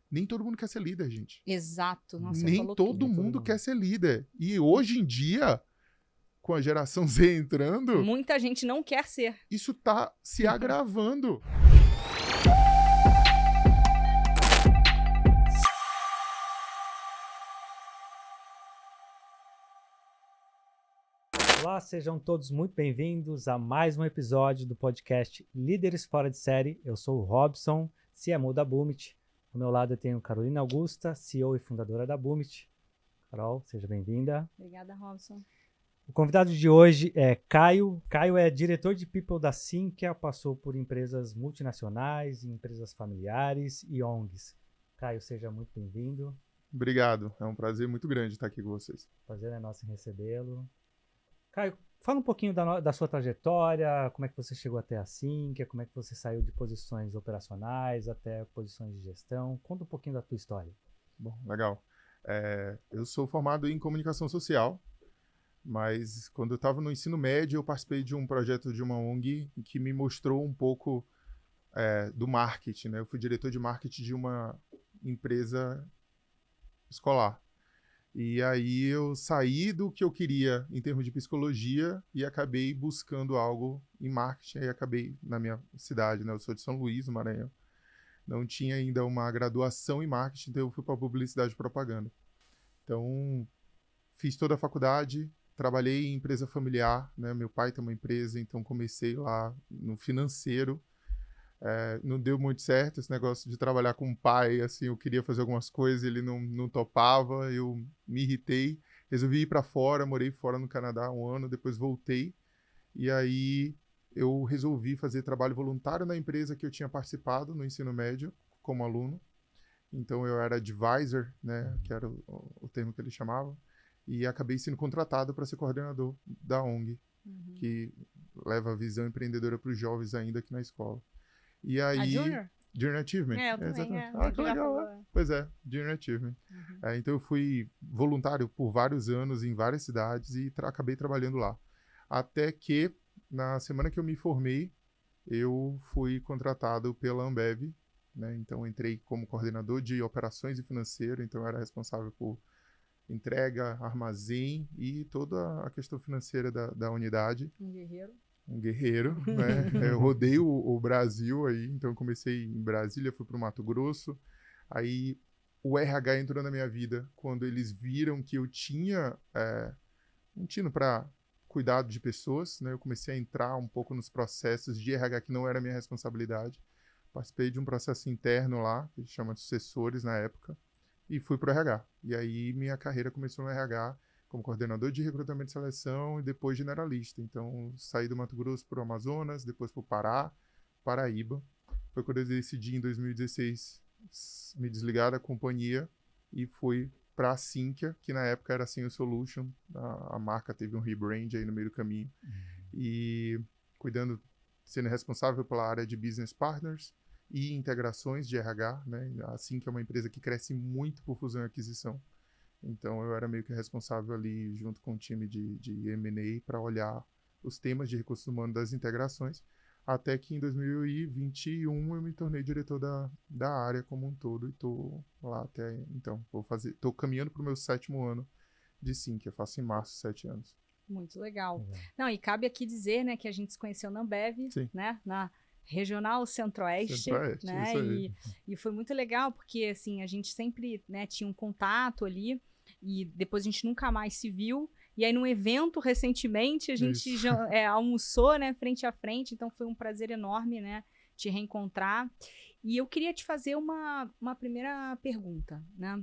Nem todo mundo quer ser líder, gente. Exato. Nossa, você Nem falou todo tudo. mundo quer ser líder. E hoje em dia, com a geração Z entrando, Muita gente não quer ser. isso tá se agravando. Olá, sejam todos muito bem-vindos a mais um episódio do podcast Líderes Fora de Série. Eu sou o Robson, CMO da Boomit. Ao meu lado eu tenho Carolina Augusta, CEO e fundadora da Boomit. Carol, seja bem-vinda. Obrigada, Robson. O convidado de hoje é Caio. Caio é diretor de People da Sinqia, passou por empresas multinacionais, empresas familiares e ONGs. Caio, seja muito bem-vindo. Obrigado. É um prazer muito grande estar aqui com vocês. Prazer é nosso em recebê-lo. Caio, fala um pouquinho da sua trajetória, como é que você chegou até a Sinqia, como é que você saiu de posições operacionais até posições de gestão. Conta um pouquinho da tua história. Bom, legal. Eu sou formado em comunicação social, mas quando eu estava no ensino médio, eu participei de um projeto de uma ONG que me mostrou um pouco do marketing, né? Eu fui diretor de marketing de uma empresa escolar. E aí eu saí do que eu queria em termos de psicologia e acabei buscando algo em marketing. Aí acabei na minha cidade, né? Eu sou de São Luís, no Maranhão. Não tinha ainda uma graduação em marketing, então eu fui para publicidade e propaganda. Então, fiz toda a faculdade, trabalhei em empresa familiar, né? Meu pai tem uma empresa, então comecei lá no financeiro. Não deu muito certo esse negócio de trabalhar com o pai, assim, eu queria fazer algumas coisas, ele não topava, eu me irritei, resolvi ir para fora, morei fora no Canadá 1 ano, depois voltei, e aí eu resolvi fazer trabalho voluntário na empresa que eu tinha participado no ensino médio, como aluno, então eu era advisor, né, que era o termo que ele chamava, e acabei sendo contratado para ser coordenador da ONG, que leva a visão empreendedora para os jovens ainda aqui na escola. E aí, A Junior? Junior Achievement. Eu também. Exatamente. Que legal, né? Pois é, Junior Achievement. Então eu fui voluntário por vários anos em várias cidades e acabei trabalhando lá. Até que, na semana que eu me formei, eu fui contratado pela Ambev, né? Então entrei como coordenador de operações e financeiro, então eu era responsável por entrega, armazém e toda a questão financeira da unidade. Um guerreiro, né? Eu rodei o Brasil aí, então eu comecei em Brasília, fui para o Mato Grosso. Aí o RH entrou na minha vida quando eles viram que eu tinha um tino para cuidado de pessoas, né? Eu comecei a entrar um pouco nos processos de RH que não era minha responsabilidade. Participei de um processo interno lá, que a gente chama de sucessores na época, e fui para o RH. E aí minha carreira começou no RH, como coordenador de recrutamento e seleção e depois generalista. Então, saí do Mato Grosso para o Amazonas, depois para o Pará, Paraíba. Foi quando eu decidi, em 2016, me desligar da companhia e fui para a Sinqia, que na época era a Sinqia Solution. A marca teve um rebrand aí no meio do caminho. E sendo responsável pela área de Business Partners e integrações de RH, né? A Sinqia é uma empresa que cresce muito por fusão e aquisição. Então, eu era meio que responsável ali, junto com o time de M&A, para olhar os temas de recursos humanos das integrações, até que em 2021 eu me tornei diretor da área como um todo e estou lá até então. Estou caminhando para o meu 7º ano de Sinqia, faço em março 7 anos. Muito legal. Não, e cabe aqui dizer, né, que a gente se conheceu na Ambev, né, na Regional Centro-Oeste, né, isso aí. e foi muito legal, porque, assim, a gente sempre, né, tinha um contato ali, e depois a gente nunca mais se viu, e aí num evento, recentemente, a gente almoçou, né, frente a frente, então foi um prazer enorme, né, te reencontrar, e eu queria te fazer uma primeira pergunta, né,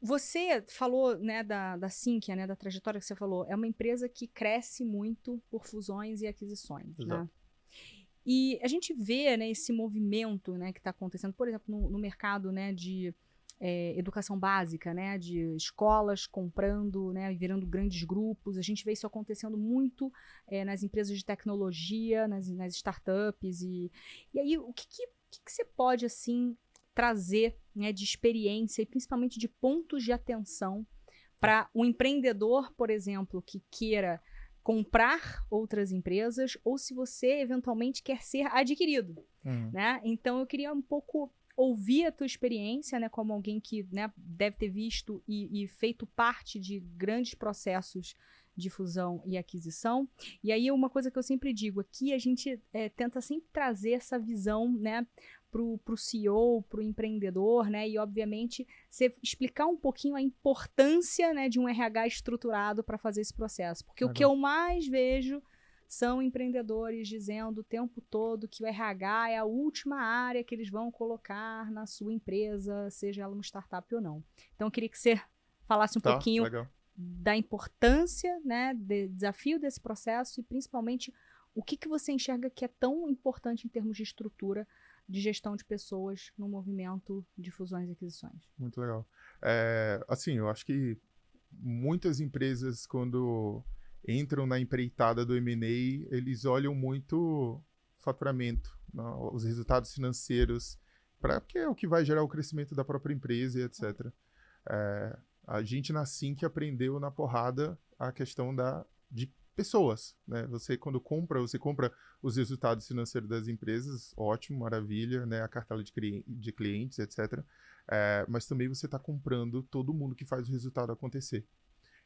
você falou, né, da Sinqia, né, da trajetória que você falou, é uma empresa que cresce muito por fusões e aquisições, né? E a gente vê, né, esse movimento, né, que está acontecendo, por exemplo, no mercado, né, de educação básica, né, de escolas comprando, né, e virando grandes grupos. A gente vê isso acontecendo muito nas empresas de tecnologia, nas startups. E aí, o que você pode, assim, trazer, né, de experiência e principalmente de pontos de atenção para um empreendedor, por exemplo, que queira comprar outras empresas ou se você eventualmente quer ser adquirido, né? Então eu queria um pouco ouvir a tua experiência, né, como alguém que, né, deve ter visto e feito parte de grandes processos de fusão e aquisição. E aí uma coisa que eu sempre digo, aqui a gente tenta sempre trazer essa visão, né, pro CEO, pro empreendedor, né, e obviamente você explicar um pouquinho a importância, né, de um RH estruturado para fazer esse processo. Porque o que eu mais vejo são empreendedores dizendo o tempo todo que o RH é a última área que eles vão colocar na sua empresa, seja ela uma startup ou não. Então eu queria que você falasse um pouquinho da importância, né, do desafio desse processo e principalmente o que você enxerga que é tão importante em termos de estrutura de gestão de pessoas no movimento de fusões e aquisições. Muito legal. Assim, eu acho que muitas empresas, quando entram na empreitada do M&A, eles olham muito faturamento, os resultados financeiros, porque é o que vai gerar o crescimento da própria empresa e etc. A gente na Sinqia aprendeu na porrada a questão de pessoas, né? Você quando compra os resultados financeiros das empresas, ótimo, maravilha, né? A cartela de clientes, etc. Mas também você está comprando todo mundo que faz o resultado acontecer.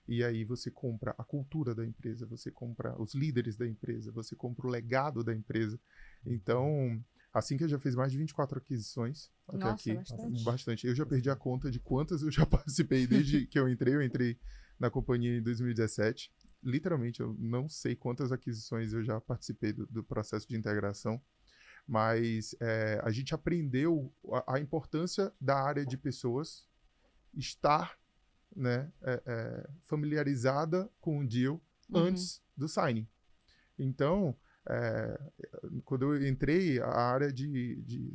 E aí você compra a cultura da empresa, você compra os líderes da empresa, você compra o legado da empresa. Então, a Sinqia já fez mais de 24 aquisições até aqui. Bastante. Eu já perdi a conta de quantas eu já participei desde que eu entrei na companhia em 2017. Literalmente, eu não sei quantas aquisições eu já participei do processo de integração, mas a gente aprendeu a importância da área de pessoas estar, né, familiarizada com o deal antes do signing. Então, quando eu entrei, a área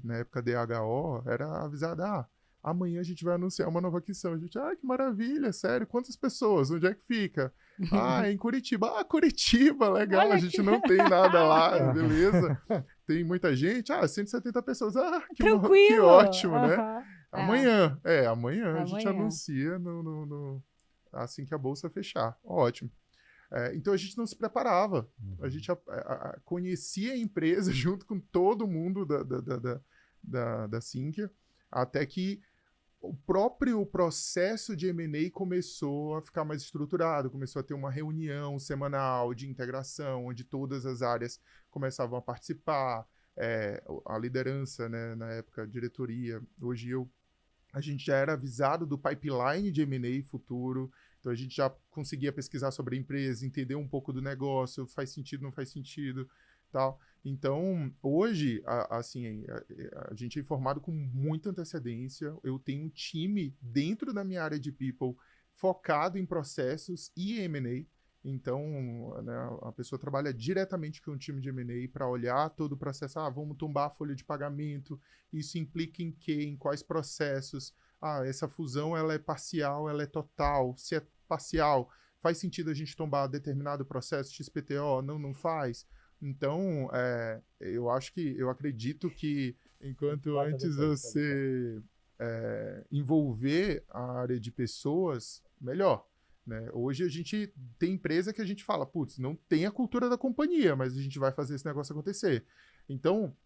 na época DHO era avisada, amanhã a gente vai anunciar uma nova aquisição. A gente, que maravilha, sério, quantas pessoas? Onde é que fica? Em Curitiba. Curitiba, legal, a gente não tem nada lá, beleza. Tem muita gente, 170 pessoas, que ótimo, né? Amanhã a gente anuncia assim que a bolsa fechar. Ótimo. Então a gente não se preparava. A gente conhecia a empresa junto com todo mundo da Sinqia, até que o próprio processo de M&A começou a ficar mais estruturado, começou a ter uma reunião semanal de integração, onde todas as áreas começavam a participar, a liderança, né, na época, a diretoria. Hoje a gente já era avisado do pipeline de M&A futuro, então a gente já conseguia pesquisar sobre a empresa, entender um pouco do negócio, faz sentido, não faz sentido, tal. Então, hoje, a gente é informado com muita antecedência. Eu tenho um time dentro da minha área de people focado em processos e M&A. Então, né, a pessoa trabalha diretamente com o time de M&A para olhar todo o processo. Vamos tombar a folha de pagamento. Isso implica em quê? Em quais processos? Essa fusão ela é parcial, ela é total. Se é parcial, faz sentido a gente tombar determinado processo XPTO? Não faz. Então, eu acredito que enquanto antes você envolver a área de pessoas, melhor. Né? Hoje a gente tem empresa que a gente fala, não tem a cultura da companhia, mas a gente vai fazer esse negócio acontecer. Então,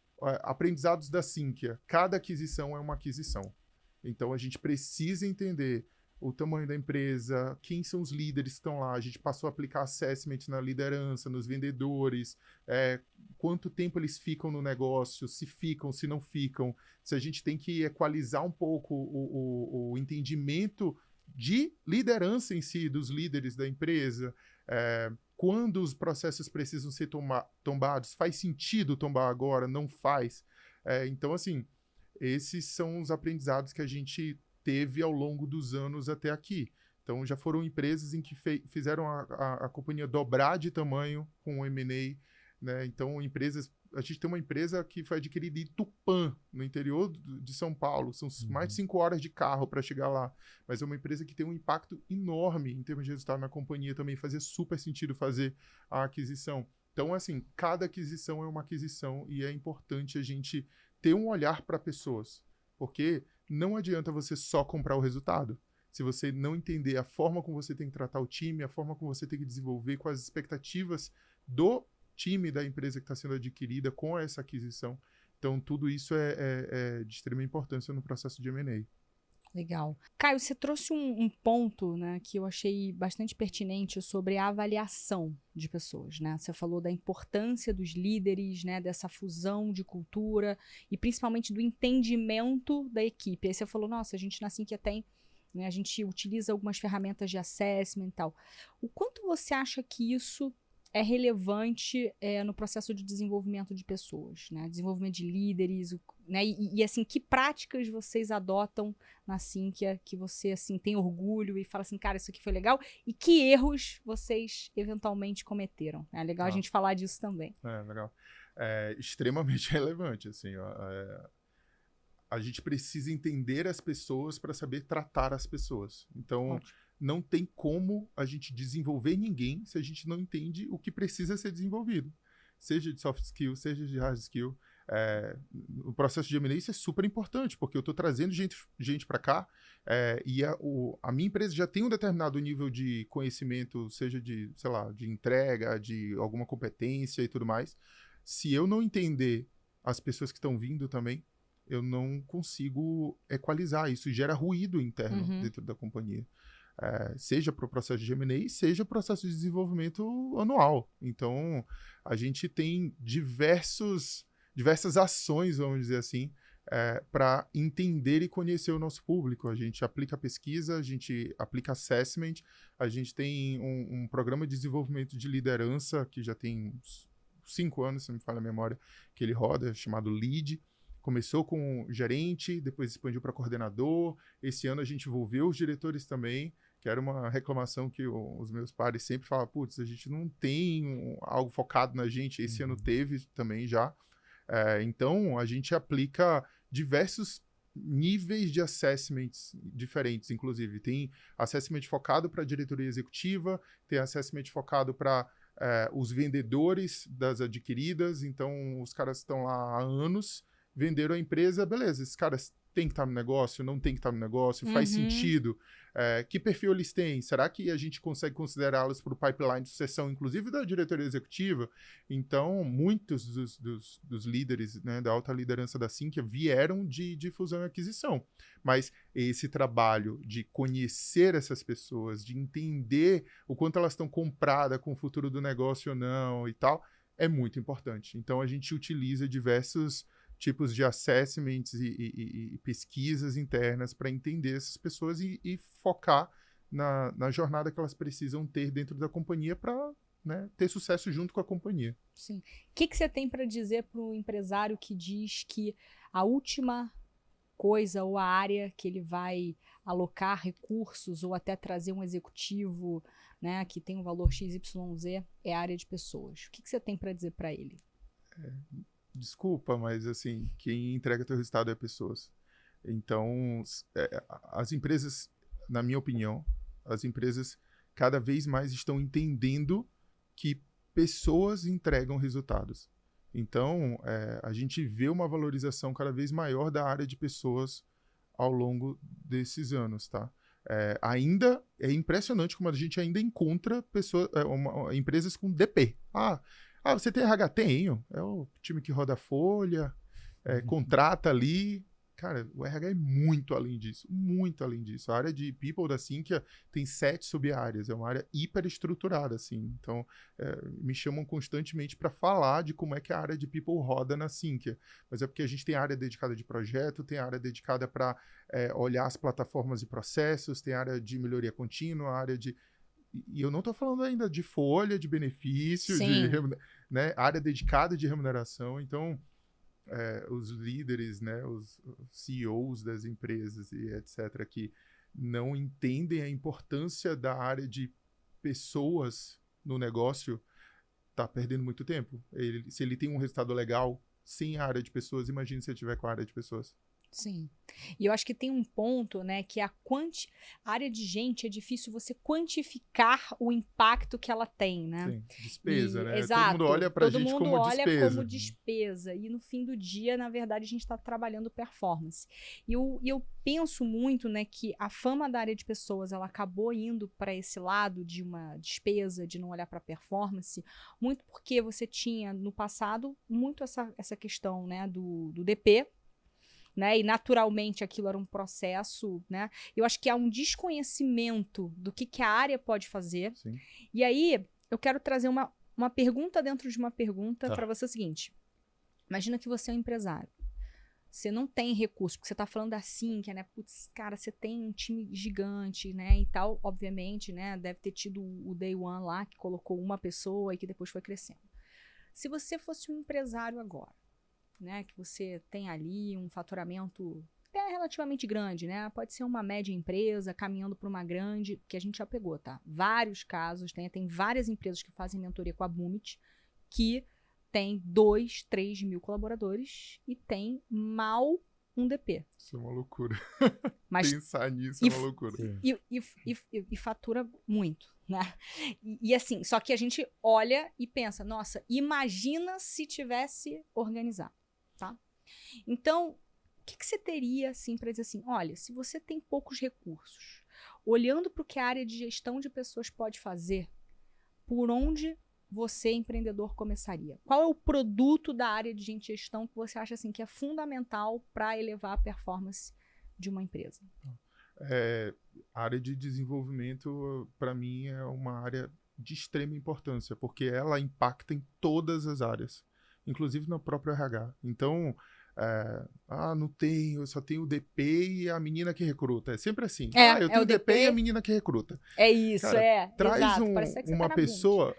aprendizados da Sinqia, cada aquisição é uma aquisição. Então, a gente precisa entender o tamanho da empresa, quem são os líderes que estão lá. A gente passou a aplicar assessment na liderança, nos vendedores, quanto tempo eles ficam no negócio, se ficam, se não ficam, se a gente tem que equalizar um pouco o entendimento de liderança em si, dos líderes da empresa, quando os processos precisam ser tombados, faz sentido tombar agora, não faz. Então, assim, esses são os aprendizados que a gente teve ao longo dos anos até aqui. Então, já foram empresas em que fizeram a companhia dobrar de tamanho com o M&A, né? Então, a gente tem uma empresa que foi adquirida em Tupã, no interior de São Paulo. São mais de 5 horas de carro para chegar lá. Mas é uma empresa que tem um impacto enorme em termos de resultado na companhia. Também fazia super sentido fazer a aquisição. Então, assim, cada aquisição é uma aquisição e é importante a gente ter um olhar para pessoas. Porque não adianta você só comprar o resultado. se você não entender a forma como você tem que tratar o time, a forma como você tem que desenvolver, quais as expectativas do time da empresa que está sendo adquirida com essa aquisição. Então, tudo isso é de extrema importância no processo de M&A. Legal. Caio, você trouxe um ponto, né, que eu achei bastante pertinente sobre a avaliação de pessoas, né? Você falou da importância dos líderes, né, dessa fusão de cultura e principalmente do entendimento da equipe. Aí você falou, nossa, a gente na Sinqia tem, né, a gente utiliza algumas ferramentas de assessment e tal. O quanto você acha que isso é relevante no processo de desenvolvimento de pessoas, né? Desenvolvimento de líderes, né? E assim, que práticas vocês adotam na Sinqia que você assim tem orgulho e fala assim, cara, isso aqui foi legal, e que erros vocês eventualmente cometeram? É legal a gente falar disso também. Legal. É extremamente relevante, assim, ó, a gente precisa entender as pessoas para saber tratar as pessoas. Então, ótimo. Não tem como a gente desenvolver ninguém se a gente não entende o que precisa ser desenvolvido. Seja de soft skill, seja de hard skill. O processo de M&A isso é super importante, porque eu estou trazendo gente para cá e a minha empresa já tem um determinado nível de conhecimento, seja de, sei lá, de entrega, de alguma competência e tudo mais. Se eu não entender as pessoas que estão vindo também, eu não consigo equalizar. Isso gera ruído interno dentro da companhia. Seja para o processo de M&A, seja o processo de desenvolvimento anual. Então, a gente tem diversas ações, vamos dizer assim, para entender e conhecer o nosso público. A gente aplica pesquisa, a gente aplica assessment, a gente tem um programa de desenvolvimento de liderança que já tem uns 5 anos, se não me falha a memória, que ele roda, chamado LEAD. Começou com gerente, depois expandiu para coordenador. Esse ano a gente envolveu os diretores também, que era uma reclamação que os meus pares sempre falavam, putz, a gente não tem algo focado na gente. Esse ano teve também já. Então, a gente aplica diversos níveis de assessments diferentes, inclusive. Tem assessment focado para a diretoria executiva, tem assessment focado para os vendedores das adquiridas. Então, os caras estão lá há anos, venderam a empresa, beleza, esses caras têm que estar no negócio, não tem que estar no negócio, faz sentido. Que perfil eles têm? Será que a gente consegue considerá-los para o pipeline de sucessão, inclusive da diretoria executiva? Então, muitos dos líderes, né, da alta liderança da Sinqia vieram de fusão e aquisição. Mas esse trabalho de conhecer essas pessoas, de entender o quanto elas estão compradas com o futuro do negócio ou não e tal, é muito importante. Então, a gente utiliza diversos tipos de assessments e pesquisas internas para entender essas pessoas e focar na jornada que elas precisam ter dentro da companhia para, né, ter sucesso junto com a companhia. Sim. O que você tem para dizer para o empresário que diz que a última coisa ou a área que ele vai alocar recursos ou até trazer um executivo, né, que tem um valor XYZ é a área de pessoas? O que você tem para dizer para ele? Desculpa, mas assim, quem entrega teu resultado é pessoas. Então, as empresas, na minha opinião, as empresas cada vez mais estão entendendo que pessoas entregam resultados. Então, a gente vê uma valorização cada vez maior da área de pessoas ao longo desses anos, tá? Ainda é impressionante como a gente ainda encontra empresas com DP. Você tem RH? Tenho. É o time que roda a folha, contrata ali. Cara, o RH é muito além disso, muito além disso. A área de People da Sinqia tem 7 sub-áreas, é uma área hiper estruturada, assim. Então, me chamam constantemente para falar de como é que a área de People roda na Sinqia. Mas é porque a gente tem área dedicada de projeto, tem área dedicada para olhar as plataformas e processos, tem área de melhoria contínua, área de... E eu não estou falando ainda de folha, de benefício, né, área dedicada de remuneração. Então, os líderes, né, os CEOs das empresas e etc., que não entendem a importância da área de pessoas no negócio, está perdendo muito tempo. Se ele tem um resultado legal sem a área de pessoas, imagine se ele tiver com a área de pessoas. Sim. E eu acho que tem um ponto, né, que a área de gente é difícil você quantificar o impacto que ela tem, né? Sim, despesa, né? Exato. Todo mundo olha pra gente como Todo mundo olha despesa. como despesa. E no fim do dia, na verdade, a gente está trabalhando performance. E eu penso muito, né, que a fama da área de pessoas, ela acabou indo para esse lado de uma despesa, de não olhar para performance, muito porque você tinha, no passado, muito essa questão, né, do DP, né? E naturalmente aquilo era um processo, né? Eu acho que há um desconhecimento do que a área pode fazer. Sim. E aí eu quero trazer uma pergunta dentro de uma pergunta para você. É o seguinte: imagina que você é um empresário. Você não tem recurso, porque você está falando assim, que, né? Putz, cara, você tem um time gigante, né? E tal, obviamente, né? Deve ter tido o Day One lá, que colocou uma pessoa e que depois foi crescendo. Se você fosse um empresário agora, né, que você tem ali um faturamento até relativamente grande, né? Pode ser uma média empresa caminhando para uma grande, que a gente já pegou, tá? Vários casos, tem várias empresas que fazem mentoria com a Bumit que tem 2, 3 mil colaboradores e tem mal um DP. Isso é uma loucura. Mas, pensar nisso é uma loucura. E fatura muito, né? E assim, só que a gente olha e pensa, nossa, imagina se tivesse organizado. Tá? Então, o que você teria assim para dizer assim, olha, se você tem poucos recursos, olhando para o que a área de gestão de pessoas pode fazer, por onde você, empreendedor, começaria? Qual é o produto da área de gestão que você acha assim que é fundamental para elevar a performance de uma empresa? A área de desenvolvimento, para mim, é uma área de extrema importância, porque ela impacta em todas as áreas, inclusive no próprio RH. Então, não tenho, eu só tenho o DP e a menina que recruta. É sempre assim. Eu tenho o DP e a menina que recruta. É isso, cara, traz exato. uma pessoa.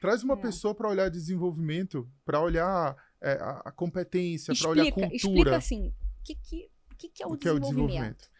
Traz uma pessoa para olhar desenvolvimento, para olhar a competência, para olhar a cultura. Explica assim, o que é o desenvolvimento?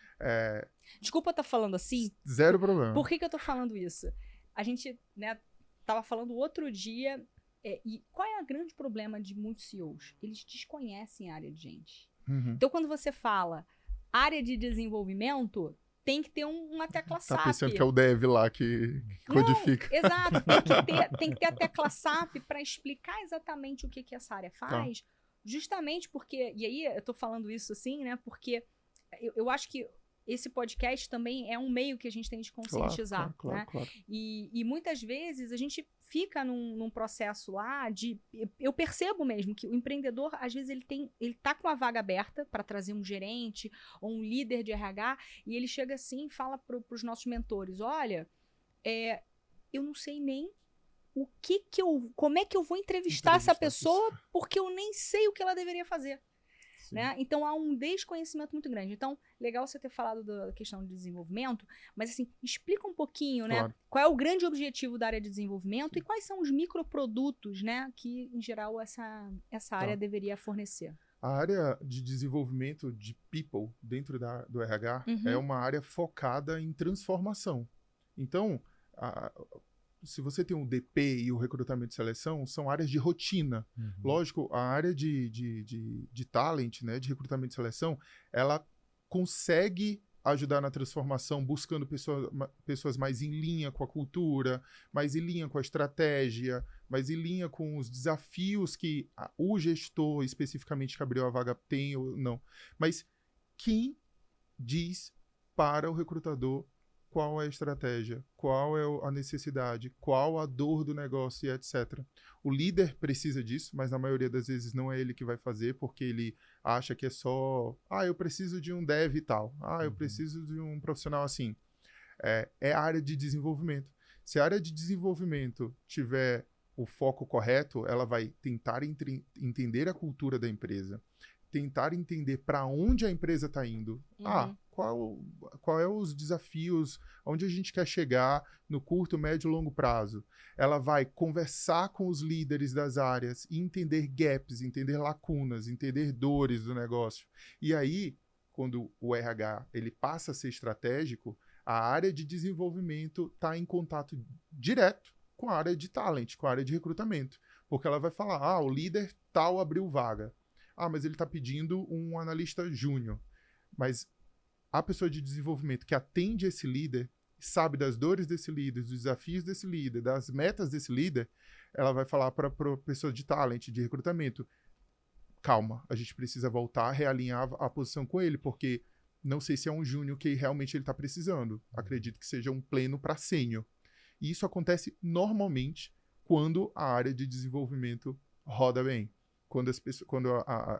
Desculpa eu estar falando assim. Zero problema. Por que eu estou falando isso? A gente, né, estava falando outro dia. E qual é o grande problema de muitos CEOs? Eles desconhecem a área de gente. Uhum. Então, quando você fala área de desenvolvimento, tem que ter uma tecla SAP. Tá pensando que é o dev lá que codifica. Não, exato. Tem que ter a tecla SAP para explicar exatamente o que essa área faz. Tá. Justamente porque... E aí, eu tô falando isso assim, né? Porque eu acho que esse podcast também é um meio que a gente tem de conscientizar. Claro. E muitas vezes a gente fica num processo lá de... Eu percebo mesmo que o empreendedor, às vezes, ele tá com a vaga aberta para trazer um gerente ou um líder de RH e ele chega assim e fala para os nossos mentores, olha, eu não sei nem como é que eu vou entrevistar essa pessoa porque eu nem sei o que ela deveria fazer. Né? Então, há um desconhecimento muito grande. Então, legal você ter falado da questão de desenvolvimento, mas, assim, explica um pouquinho, né? Claro. Qual é o grande objetivo da área de desenvolvimento e quais são os microprodutos, né, que, em geral, essa área deveria fornecer. A área de desenvolvimento de people dentro do RH é uma área focada em transformação. Então, se você tem um DP e o recrutamento e seleção, são áreas de rotina. Lógico, a área de talent, né, de recrutamento e seleção, ela consegue ajudar na transformação, buscando pessoas mais em linha com a cultura, mais em linha com a estratégia, mais em linha com os desafios que o gestor, especificamente que abriu a vaga, tem ou não. Mas quem diz para o recrutador qual é a estratégia, qual é a necessidade, qual a dor do negócio e etc. O líder precisa disso, mas na maioria das vezes não é ele que vai fazer, porque ele acha que é só, eu preciso de um dev e tal, eu preciso de um profissional assim. É a área de desenvolvimento. Se a área de desenvolvimento tiver o foco correto, ela vai tentar entender a cultura da empresa, tentar entender para onde a empresa está indo. Qual é os desafios, onde a gente quer chegar no curto, médio e longo prazo. Ela vai conversar com os líderes das áreas e entender gaps, entender lacunas, entender dores do negócio. E aí, quando o RH ele passa a ser estratégico, a área de desenvolvimento está em contato direto com a área de talent, com a área de recrutamento. Porque ela vai falar, o líder tal abriu vaga. mas ele está pedindo um analista júnior. Mas a pessoa de desenvolvimento que atende esse líder, sabe das dores desse líder, dos desafios desse líder, das metas desse líder, ela vai falar para a pessoa de talent, de recrutamento, calma, a gente precisa voltar a realinhar a posição com ele, porque não sei se é um júnior que realmente ele está precisando. Acredito que seja um pleno para sênior. E isso acontece normalmente quando a área de desenvolvimento roda bem. Quando as pessoas,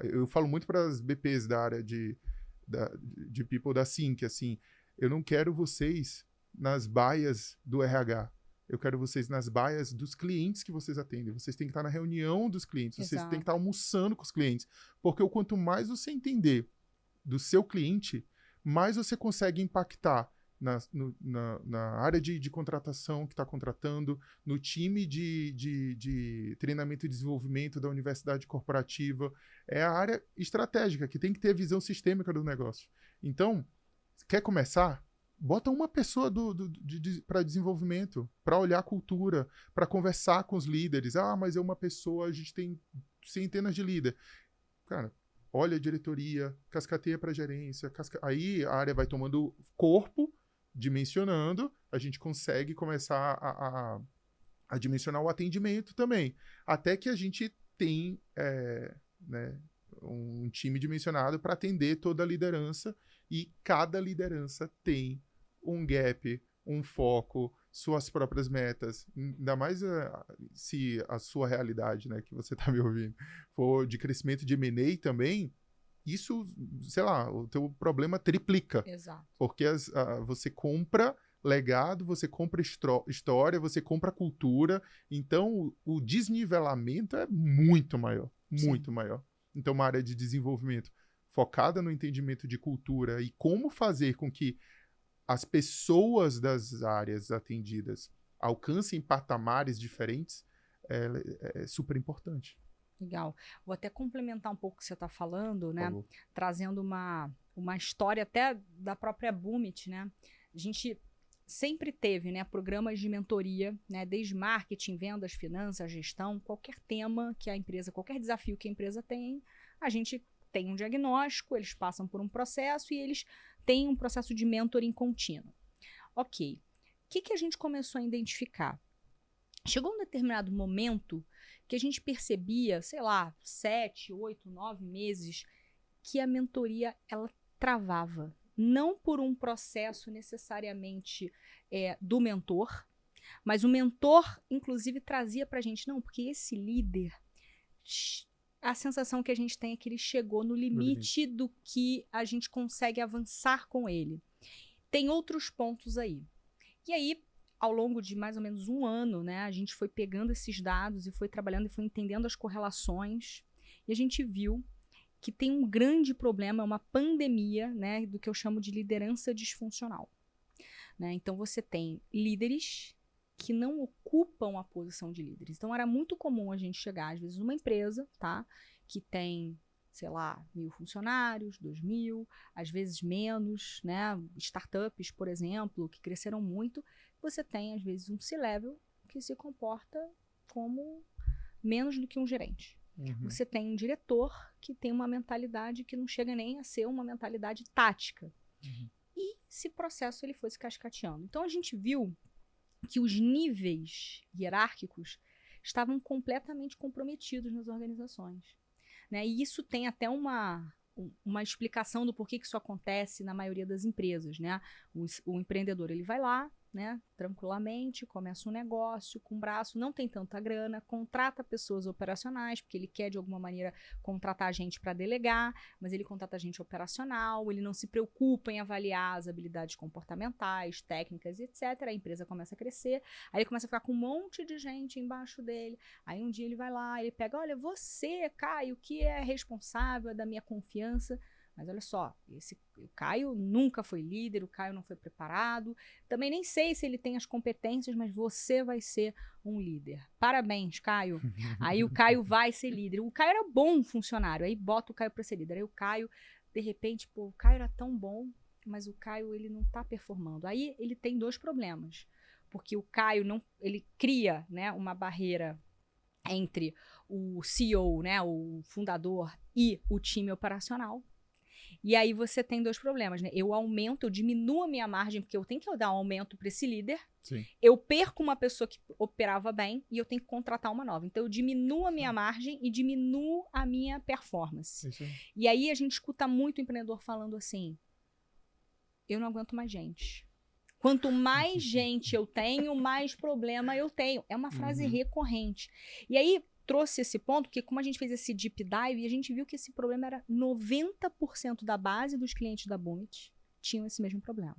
eu falo muito para as BPs da área de people da Sync, assim, eu não quero vocês nas baias do RH. Eu quero vocês nas baias dos clientes que vocês atendem. Vocês têm que estar na reunião dos clientes. Exato. Vocês têm que estar almoçando com os clientes. Porque quanto mais você entender do seu cliente, mais você consegue impactar na área de contratação que está contratando, no time de treinamento e desenvolvimento da universidade corporativa. É a área estratégica, que tem que ter a visão sistêmica do negócio. Então, quer começar? Bota uma pessoa para desenvolvimento, para olhar a cultura, para conversar com os líderes. Mas é uma pessoa, a gente tem centenas de líderes. Cara, olha a diretoria, cascateia para a gerência. Aí a área vai tomando corpo, dimensionando, a gente consegue começar a dimensionar o atendimento também. Até que a gente tem um time dimensionado para atender toda a liderança, e cada liderança tem um gap, um foco, suas próprias metas. Ainda mais se a sua realidade, né, que você está me ouvindo, for de crescimento de M&A também, isso, sei lá, o teu problema triplica. Exato. Porque você compra legado, você compra história, você compra cultura. Então, o desnivelamento é muito maior. Muito maior. Então, uma área de desenvolvimento focada no entendimento de cultura e como fazer com que as pessoas das áreas atendidas alcancem patamares diferentes é super importante. Legal. Vou até complementar um pouco o que você está falando, né? Trazendo uma história até da própria Boomit, né? A gente sempre teve, né, programas de mentoria, né, desde marketing, vendas, finanças, gestão, qualquer tema que a empresa, qualquer desafio que a empresa tem, a gente tem um diagnóstico, eles passam por um processo e eles têm um processo de mentoring contínuo. Ok. O que a gente começou a identificar? Chegou um determinado momento que a gente percebia, sei lá, 7, 8, 9 meses, que a mentoria, ela travava. Não por um processo necessariamente do mentor, mas o mentor, inclusive, trazia pra gente, não, porque esse líder, a sensação que a gente tem é que ele chegou no limite do que a gente consegue avançar com ele. Tem outros pontos aí. E aí, ao longo de mais ou menos um ano, né, a gente foi pegando esses dados e foi trabalhando e foi entendendo as correlações, e a gente viu que tem um grande problema, uma pandemia, né, do que eu chamo de liderança disfuncional. Né? Então, você tem líderes que não ocupam a posição de líderes. Então, era muito comum a gente chegar, às vezes, numa empresa, tá, que tem, sei lá, 1.000 funcionários, 2.000, às vezes menos, né? Startups, por exemplo, que cresceram muito. Você tem, às vezes, um C-level que se comporta como menos do que um gerente. Uhum. Você tem um diretor que tem uma mentalidade que não chega nem a ser uma mentalidade tática. Uhum. E esse processo ele foi se cascateando. Então, a gente viu que os níveis hierárquicos estavam completamente comprometidos nas organizações. Né? E isso tem até uma explicação do porquê que isso acontece na maioria das empresas. Né? O empreendedor ele vai lá, né, tranquilamente, começa um negócio com braço, não tem tanta grana, contrata pessoas operacionais, porque ele quer de alguma maneira contratar gente para delegar, mas ele contrata gente operacional, ele não se preocupa em avaliar as habilidades comportamentais, técnicas, etc. A empresa começa a crescer, aí ele começa a ficar com um monte de gente embaixo dele, aí um dia ele vai lá, ele pega, olha, você, Caio, que é responsável da minha confiança. Mas olha só, o Caio nunca foi líder, o Caio não foi preparado. Também nem sei se ele tem as competências, mas você vai ser um líder. Parabéns, Caio. Aí o Caio vai ser líder. O Caio era bom funcionário, aí bota o Caio para ser líder. Aí o Caio, de repente, o Caio era tão bom, mas o Caio ele não está performando. Aí ele tem dois problemas. Porque o Caio ele cria, né, uma barreira entre o CEO, né, o fundador e o time operacional. E aí você tem dois problemas, né? Eu diminuo a minha margem, porque eu tenho que dar um aumento para esse líder. Sim. Eu perco uma pessoa que operava bem e eu tenho que contratar uma nova. Então eu diminuo a minha margem e diminuo a minha performance. Isso aí. E aí a gente escuta muito o empreendedor falando assim, eu não aguento mais gente. Quanto mais gente eu tenho, mais problema eu tenho. É uma frase recorrente. E aí trouxe esse ponto, porque como a gente fez esse deep dive, a gente viu que esse problema era 90% da base dos clientes da Bumit tinham esse mesmo problema.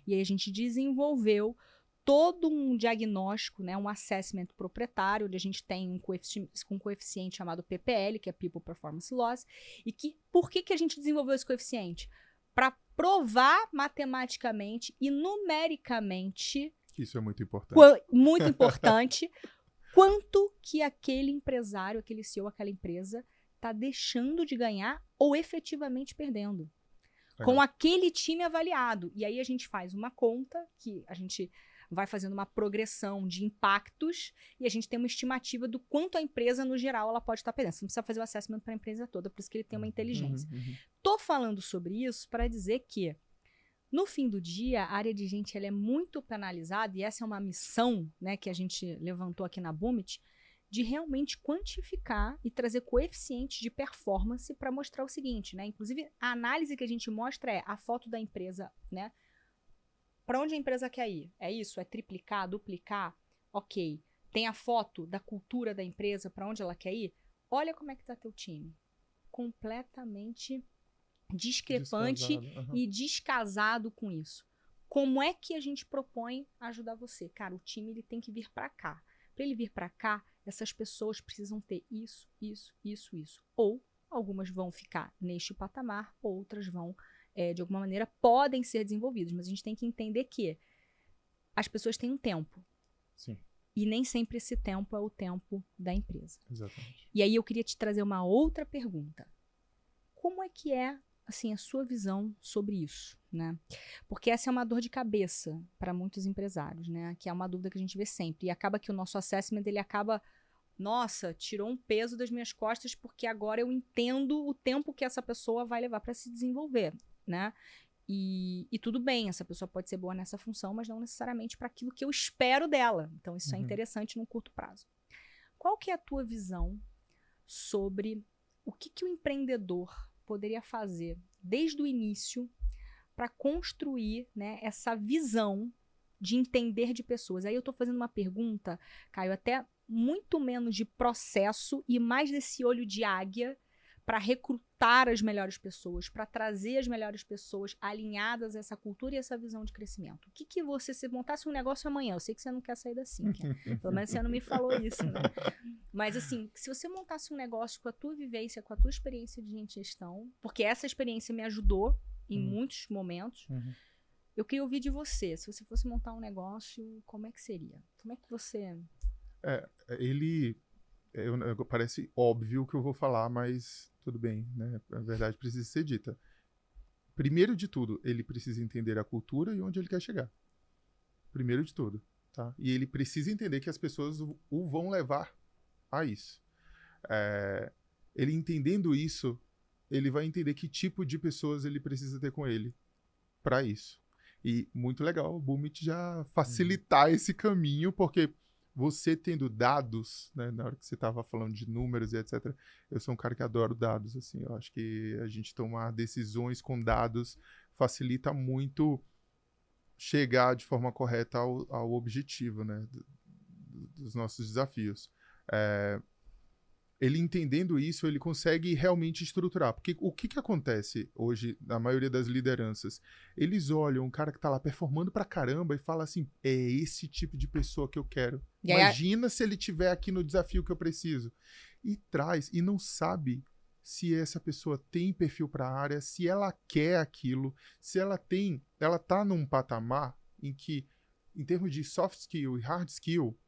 E aí a gente desenvolveu todo um diagnóstico, né, um assessment proprietário, onde a gente tem um coeficiente chamado PPL, que é People Performance Loss, e por que a gente desenvolveu esse coeficiente? Para provar matematicamente e numericamente, isso é muito importante, quanto que aquele empresário, aquele CEO, aquela empresa está deixando de ganhar ou efetivamente perdendo. Com aquele time avaliado. E aí a gente faz uma conta, que a gente vai fazendo uma progressão de impactos e a gente tem uma estimativa do quanto a empresa, no geral, ela pode estar perdendo. Você não precisa fazer o assessment para a empresa toda, por isso que ele tem uma inteligência. Tô falando sobre isso para dizer que, no fim do dia, a área de gente ela é muito penalizada, e essa é uma missão, né, que a gente levantou aqui na Bumit, de realmente quantificar e trazer coeficientes de performance para mostrar o seguinte, né? Inclusive, a análise que a gente mostra é a foto da empresa, né? Para onde a empresa quer ir? É isso? É triplicar, duplicar? Ok. Tem a foto da cultura da empresa, para onde ela quer ir? Olha como é que está teu time. Completamente discrepante e descasado com isso. Como é que a gente propõe ajudar você? Cara, o time ele tem que vir para cá. Para ele vir para cá, essas pessoas precisam ter isso. Ou algumas vão ficar neste patamar, outras vão, de alguma maneira, podem ser desenvolvidas. Mas a gente tem que entender que as pessoas têm um tempo. Sim. E nem sempre esse tempo é o tempo da empresa. Exatamente. E aí eu queria te trazer uma outra pergunta. Como é que é, assim, a sua visão sobre isso, né? Porque essa é uma dor de cabeça para muitos empresários, né? Que é uma dúvida que a gente vê sempre. E acaba que o nosso assessment, ele acaba, nossa, tirou um peso das minhas costas porque agora eu entendo o tempo que essa pessoa vai levar para se desenvolver, né? E tudo bem, essa pessoa pode ser boa nessa função, mas não necessariamente para aquilo que eu espero dela. Então, isso é interessante num curto prazo. Qual que é a tua visão sobre o que o empreendedor poderia fazer desde o início para construir, né, essa visão de entender de pessoas? Aí eu estou fazendo uma pergunta, Caio, até muito menos de processo e mais desse olho de águia para recrutar as melhores pessoas, para trazer as melhores pessoas alinhadas a essa cultura e essa visão de crescimento. O que você, se montasse um negócio amanhã, eu sei que você não quer sair da Sinqia, pelo menos você não me falou isso, né? Mas assim, se você montasse um negócio com a tua vivência, com a tua experiência de gestão, porque essa experiência me ajudou em muitos momentos, eu queria ouvir de você. Se você fosse montar um negócio, como é que seria? Como é que você... Parece óbvio o que eu vou falar, mas tudo bem, né? A verdade precisa ser dita. Primeiro de tudo, ele precisa entender a cultura e onde ele quer chegar. Primeiro de tudo, tá? E ele precisa entender que as pessoas o vão levar a isso. Ele entendendo isso, ele vai entender que tipo de pessoas ele precisa ter com ele para isso. E muito legal o Bumit já facilitar esse caminho, porque você tendo dados, né, na hora que você estava falando de números e etc., eu sou um cara que adoro dados, assim, eu acho que a gente tomar decisões com dados facilita muito chegar de forma correta ao objetivo, né, dos nossos desafios. Ele entendendo isso, ele consegue realmente estruturar. Porque o que acontece hoje, na maioria das lideranças? Eles olham um cara que tá lá performando pra caramba e fala assim, é esse tipo de pessoa que eu quero. Imagina se ele tiver aqui no desafio que eu preciso. E traz, e não sabe se essa pessoa tem perfil para a área, se ela quer aquilo, se ela tá num patamar em que, em termos de soft skill e hard skill,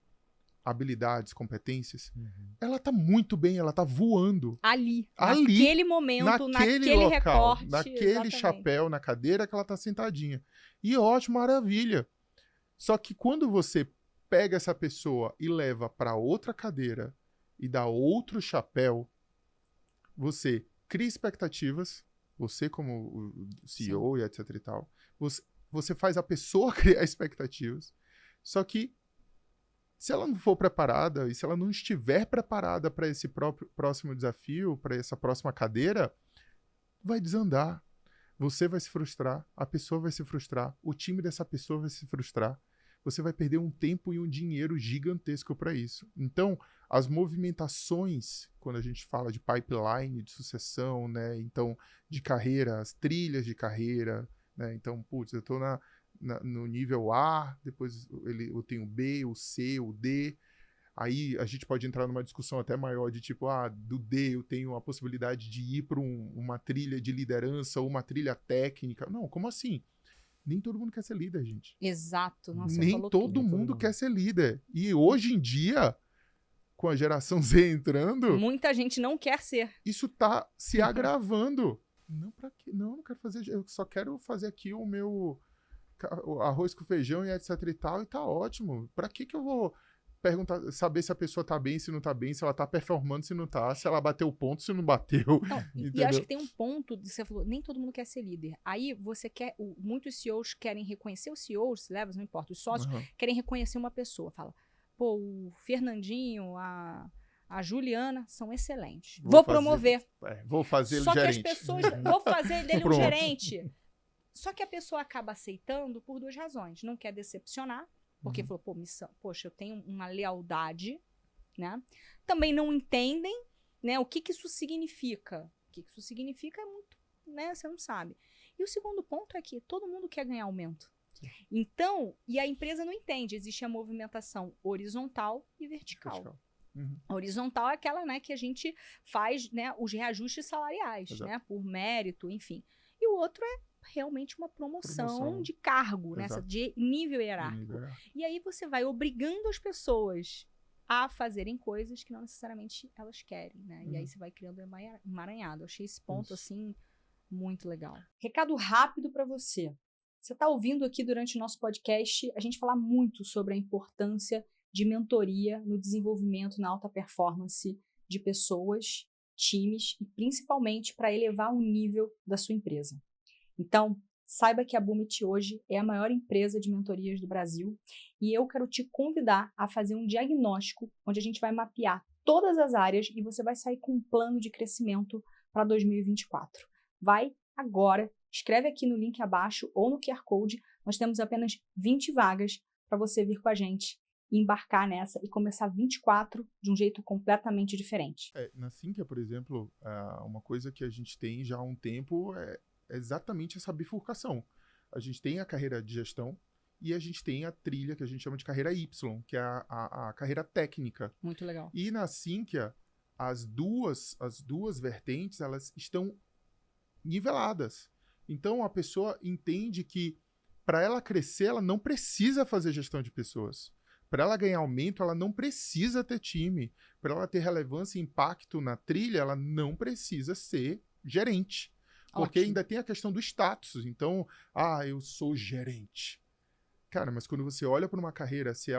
habilidades, competências, ela tá muito bem, ela tá voando. Ali, naquele momento, naquele local, recorte. Naquele exatamente. Chapéu, na cadeira que ela tá sentadinha. E ótimo, maravilha. Só que quando você pega essa pessoa e leva para outra cadeira e dá outro chapéu, você cria expectativas, você como o CEO e etc e tal, você faz a pessoa criar expectativas, só que se ela não for preparada e se ela não estiver preparada para esse próximo desafio, para essa próxima cadeira, vai desandar. Você vai se frustrar, a pessoa vai se frustrar, o time dessa pessoa vai se frustrar. Você vai perder um tempo e um dinheiro gigantesco para isso. Então, as movimentações, quando a gente fala de pipeline, de sucessão, né? Então, de carreira, as trilhas de carreira, né? Então, putz, eu estou no nível A, depois eu tenho o B, o C, o D. Aí a gente pode entrar numa discussão até maior de tipo, do D eu tenho a possibilidade de ir para uma trilha de liderança ou uma trilha técnica. Não, como assim? Nem todo mundo quer ser líder, gente. Exato. Nossa, Nem todo mundo quer ser líder. E hoje em dia, com a geração Z entrando... Muita gente não quer ser. Isso tá se agravando. Não, pra quê? Não quero fazer... Eu só quero fazer aqui o meu arroz com feijão e etc e tal, e tá ótimo. Pra que eu vou perguntar, saber se a pessoa tá bem, se não tá bem, se ela tá performando, se não tá, se ela bateu o ponto, se não bateu. Não, e acho que tem um ponto, você falou, nem todo mundo quer ser líder. Aí você quer, muitos CEOs querem reconhecer os CEOs, levas, não importa, os sócios querem reconhecer uma pessoa. Fala, pô, o Fernandinho, a Juliana são excelentes. Vou promover. Vou fazer ele gerente. Só que as pessoas, vou fazer dele um gerente. Só que a pessoa acaba aceitando por duas razões. Não quer decepcionar, porque falou, poxa, eu tenho uma lealdade, né? Também não entendem, né, o que isso significa. O que isso significa é muito, né, você não sabe. E o segundo ponto é que todo mundo quer ganhar aumento. Então, e a empresa não entende, existe a movimentação horizontal e vertical. A horizontal é aquela, né, que a gente faz, né, os reajustes salariais, né, por mérito, enfim. E o outro é realmente uma promoção de cargo, né, de nível hierárquico. E aí você vai obrigando as pessoas a fazerem coisas que não necessariamente elas querem, né? E aí você vai criando um emaranhado. Eu achei esse ponto, assim, muito legal. Recado rápido para você. Você está ouvindo aqui durante o nosso podcast a gente falar muito sobre a importância de mentoria no desenvolvimento, na alta performance de pessoas, times e principalmente para elevar o nível da sua empresa. Então, saiba que a Bumit hoje é a maior empresa de mentorias do Brasil e eu quero te convidar a fazer um diagnóstico onde a gente vai mapear todas as áreas e você vai sair com um plano de crescimento para 2024. Vai agora, escreve aqui no link abaixo ou no QR Code, nós temos apenas 20 vagas para você vir com a gente e embarcar nessa e começar 24 de um jeito completamente diferente. Na Sinqia, por exemplo, uma coisa que a gente tem já há um tempo é exatamente essa bifurcação. A gente tem a carreira de gestão e a gente tem a trilha que a gente chama de carreira Y, que é a carreira técnica. Muito legal. E na Sinqia, as duas vertentes, elas estão niveladas. Então, a pessoa entende que para ela crescer, ela não precisa fazer gestão de pessoas. Para ela ganhar aumento, ela não precisa ter time. Para ela ter relevância e impacto na trilha, ela não precisa ser gerente. Porque ainda tem a questão do status. Então, eu sou gerente. Cara, mas quando você olha para uma carreira, se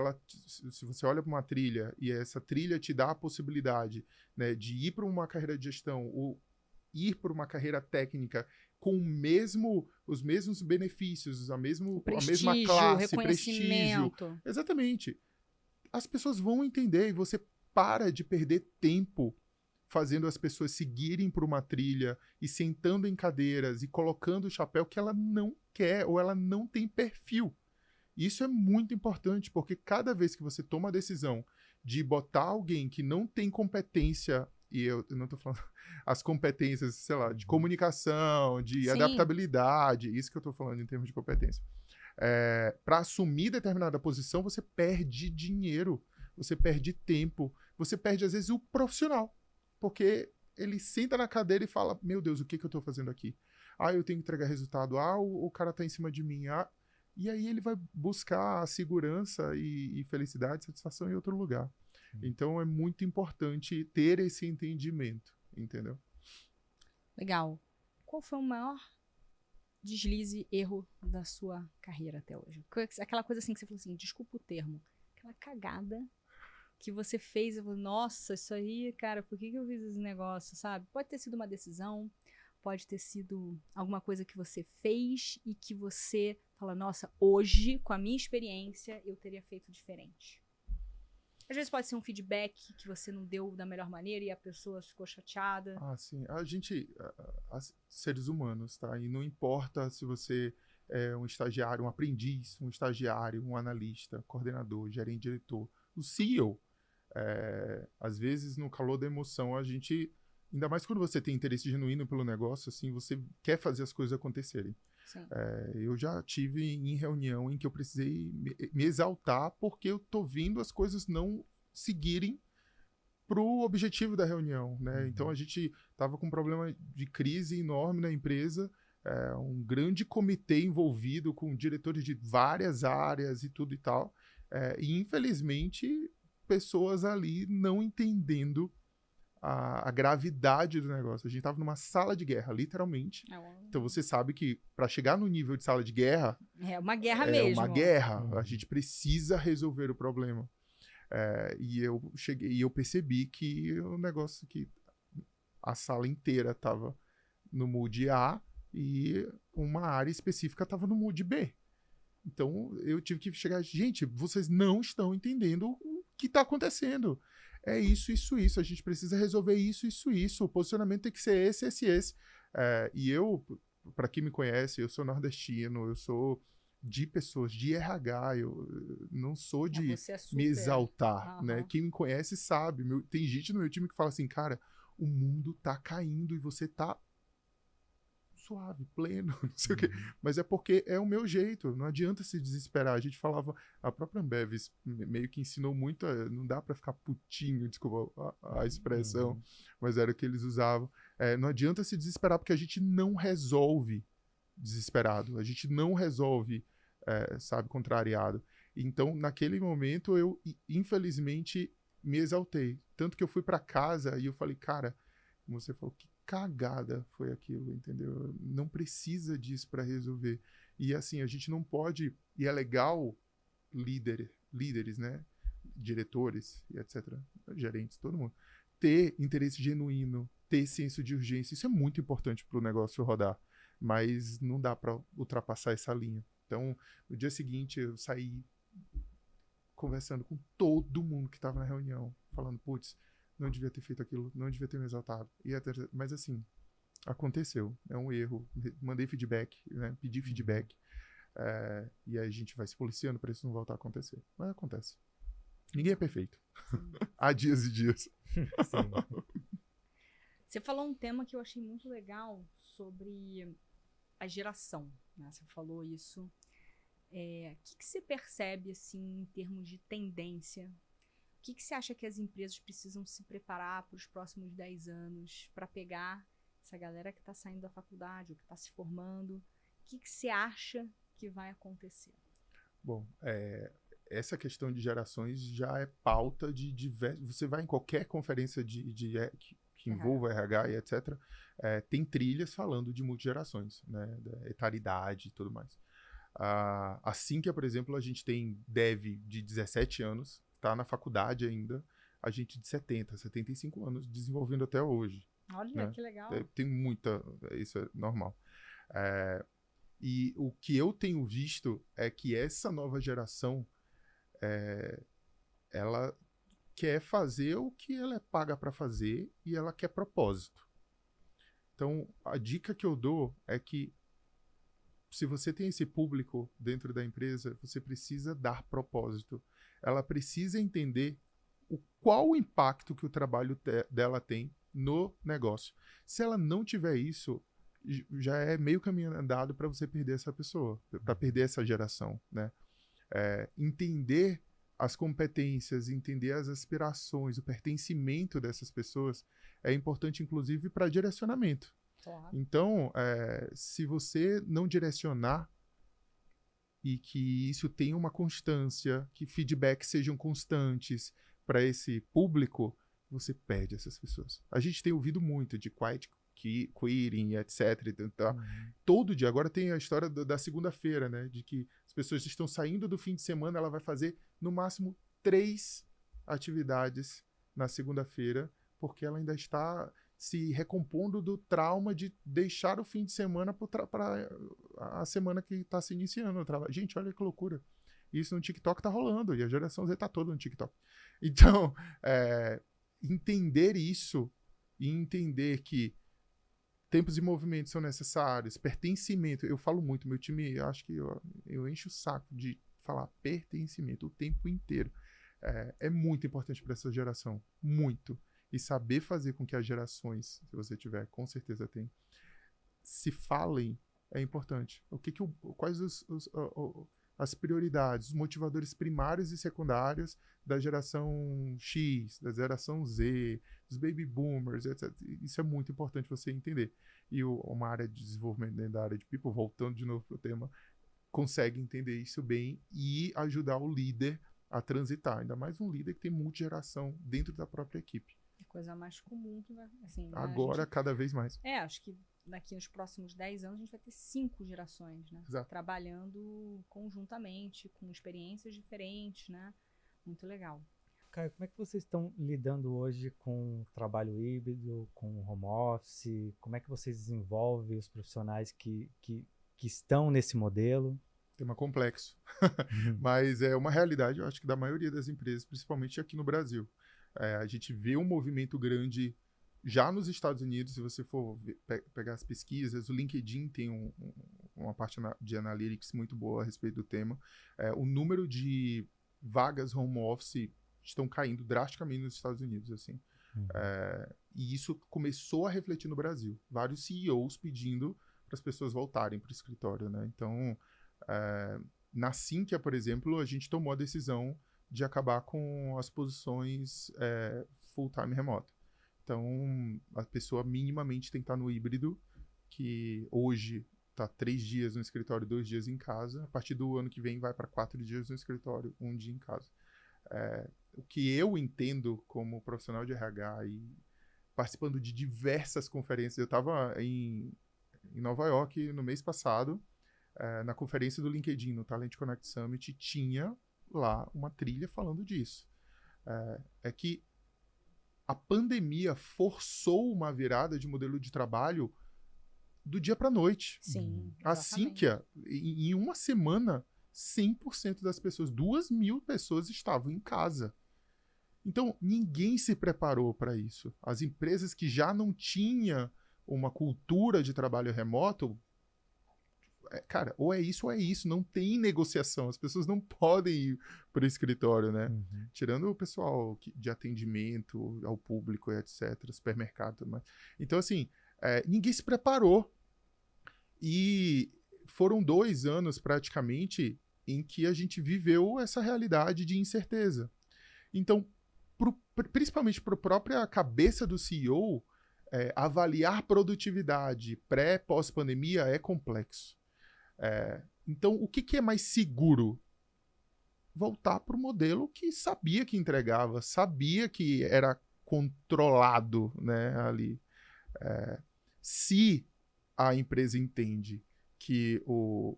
você olha para uma trilha e essa trilha te dá a possibilidade, né, de ir para uma carreira de gestão ou ir para uma carreira técnica com os mesmos benefícios, a mesma classe, prestígio. Exatamente. As pessoas vão entender e você para de perder tempo fazendo as pessoas seguirem por uma trilha e sentando em cadeiras e colocando o chapéu que ela não quer ou ela não tem perfil. Isso é muito importante, porque cada vez que você toma a decisão de botar alguém que não tem competência, e eu não estou falando as competências, sei lá, de comunicação, de adaptabilidade, isso que eu estou falando em termos de competência, para assumir determinada posição, você perde dinheiro, você perde tempo, você perde, às vezes, o profissional. Porque ele senta na cadeira e fala, meu Deus, o que eu estou fazendo aqui? Eu tenho que entregar resultado. O cara está em cima de mim. E aí ele vai buscar segurança e felicidade, satisfação em outro lugar. Então é muito importante ter esse entendimento, entendeu? Legal. Qual foi o maior deslize, erro da sua carreira até hoje? Aquela coisa assim que você falou assim, desculpa o termo, aquela cagada que você fez e falou, nossa, isso aí, cara, por que eu fiz esse negócio, sabe? Pode ter sido uma decisão, pode ter sido alguma coisa que você fez e que você fala, nossa, hoje, com a minha experiência, eu teria feito diferente. Às vezes pode ser um feedback que você não deu da melhor maneira e a pessoa ficou chateada. Sim. A gente, seres humanos, tá? E não importa se você é um estagiário, um aprendiz, um estagiário, um analista, coordenador, gerente, diretor, o CEO. Às vezes, no calor da emoção, a gente... Ainda mais quando você tem interesse genuíno pelo negócio, assim, você quer fazer as coisas acontecerem. Eu já tive em reunião em que eu precisei me exaltar porque eu tô vendo as coisas não seguirem pro objetivo da reunião, né? Então, a gente tava com um problema de crise enorme na empresa, um grande comitê envolvido com diretores de várias áreas e tudo e tal. E, infelizmente, pessoas ali não entendendo a gravidade do negócio. A gente estava numa sala de guerra, literalmente. Então você sabe que para chegar no nível de sala de guerra... É uma guerra mesmo. É uma guerra. A gente precisa resolver o problema. E eu cheguei e eu percebi que o negócio que a sala inteira estava no mood A e uma área específica estava no mood B. Então eu tive que chegar... Gente, vocês não estão entendendo o que está acontecendo. É isso. A gente precisa resolver isso. O posicionamento tem que ser esse. E eu, para quem me conhece, eu sou nordestino, eu sou de pessoas, de RH, eu não sou de me exaltar, né? Quem me conhece sabe. Tem gente no meu time que fala assim, cara, o mundo tá caindo e você tá suave, pleno, não sei o quê. Mas é porque é o meu jeito, não adianta se desesperar. A gente falava, a própria Ambev meio que ensinou muito, não dá pra ficar putinho, desculpa a expressão, mas era o que eles usavam. Não adianta se desesperar porque a gente não resolve desesperado, a gente não resolve, sabe, contrariado. Então, naquele momento, eu, infelizmente, me exaltei. Tanto que eu fui pra casa e eu falei, cara, como você falou, que cagada foi aquilo, entendeu? Não precisa disso para resolver. E assim, a gente não pode, e é legal líderes, né? Diretores e etc, gerentes, todo mundo, ter interesse genuíno, ter senso de urgência. Isso é muito importante para o negócio rodar, mas não dá para ultrapassar essa linha. Então, no dia seguinte, eu saí conversando com todo mundo que estava na reunião, falando, putz, não devia ter feito aquilo, não devia ter me exaltado. Mas assim, aconteceu. É um erro. Mandei feedback, né? Pedi feedback. E aí a gente vai se policiando para isso não voltar a acontecer. Mas acontece. Ninguém é perfeito. Há dias e dias. Você falou um tema que eu achei muito legal sobre a geração, né? Você falou isso. O que você percebe, assim, em termos de tendência? O que você acha que as empresas precisam se preparar para os próximos 10 anos para pegar essa galera que está saindo da faculdade ou que está se formando? O que você acha que vai acontecer? Bom, essa questão de gerações já é pauta de diversos... Você vai em qualquer conferência que envolva RH e etc., tem trilhas falando de multigerações, né? Da etaridade e tudo mais. A Sinqia, por exemplo, a gente tem dev de 17 anos, está na faculdade ainda, a gente de 75 anos, desenvolvendo até hoje. Olha, né? Que legal. Tem muita... Isso é normal. E o que eu tenho visto é que essa nova geração, ela quer fazer o que ela é paga para fazer e ela quer propósito. Então, a dica que eu dou é que se você tem esse público dentro da empresa, você precisa dar propósito. Ela precisa entender qual o impacto que o trabalho dela tem no negócio. Se ela não tiver isso, já é meio caminho andado para você perder essa pessoa, para perder essa geração, né? Entender as competências, entender as aspirações, o pertencimento dessas pessoas é importante, inclusive, para direcionamento. Claro. Então, se você não direcionar e que isso tenha uma constância, que feedbacks sejam constantes para esse público, você perde essas pessoas. A gente tem ouvido muito de quiet quitting, etc. Todo dia. Agora tem a história da segunda-feira, né? De que as pessoas estão saindo do fim de semana, ela vai fazer no máximo 3 atividades na segunda-feira, porque ela ainda está se recompondo do trauma de deixar o fim de semana para a semana que está se iniciando. Gente, olha que loucura. Isso no TikTok tá rolando, e a geração Z tá toda no TikTok. Então, entender isso e entender que tempos de movimento são necessários, pertencimento. Eu falo muito, meu time, acho que eu encho o saco de falar pertencimento o tempo inteiro. É muito importante para essa geração, muito. E saber fazer com que as gerações, se você tiver, com certeza tem, se falem é importante. Quais as prioridades, os motivadores primários e secundários da geração X, da geração Z, dos baby boomers, etc. Isso é muito importante você entender. E uma área de desenvolvimento dentro da área de people, voltando de novo para o tema, consegue entender isso bem e ajudar o líder a transitar. Ainda mais um líder que tem multigeração dentro da própria equipe. É coisa mais comum que vai... Assim, né? Agora, cada vez mais. Acho que daqui aos próximos 10 anos a gente vai ter 5 gerações, né? Exato. Trabalhando conjuntamente, com experiências diferentes, né? Muito legal. Caio, como é que vocês estão lidando hoje com o trabalho híbrido, com o home office? Como é que vocês desenvolvem os profissionais que estão nesse modelo? Tema complexo. Mas é uma realidade, eu acho que da maioria das empresas, principalmente aqui no Brasil. A gente vê um movimento grande já nos Estados Unidos. Se você for pegar as pesquisas, o LinkedIn tem uma parte de analytics muito boa a respeito do tema. O número de vagas home office estão caindo drasticamente nos Estados Unidos, assim. E isso começou a refletir no Brasil. Vários CEOs pedindo para as pessoas voltarem para o escritório, né? Então, na Sinqia, por exemplo, a gente tomou a decisão de acabar com as posições full-time remoto. Então, a pessoa minimamente tem que estar no híbrido, que hoje está 3 dias no escritório, 2 dias em casa. A partir do ano que vem vai para 4 dias no escritório, 1 dia em casa. O que eu entendo como profissional de RH e participando de diversas conferências, eu estava em Nova York no mês passado, na conferência do LinkedIn, no Talent Connect Summit, tinha lá uma trilha falando disso. É que a pandemia forçou uma virada de modelo de trabalho do dia para a noite. Sim, a Sinqia, em uma semana, 100% das pessoas, 2.000 pessoas estavam em casa. Então, ninguém se preparou para isso. As empresas que já não tinham uma cultura de trabalho remoto, cara, ou é isso, não tem negociação, as pessoas não podem ir para o escritório, né? Tirando o pessoal de atendimento ao público, etc., supermercado e tudo mais. Então, assim, ninguém se preparou. E foram 2 anos, praticamente, em que a gente viveu essa realidade de incerteza. Então, principalmente para a própria cabeça do CEO, avaliar produtividade pré-pós-pandemia é complexo. Então, o que é mais seguro? Voltar para o modelo que sabia que entregava, sabia que era controlado, né, ali. Se a empresa entende que o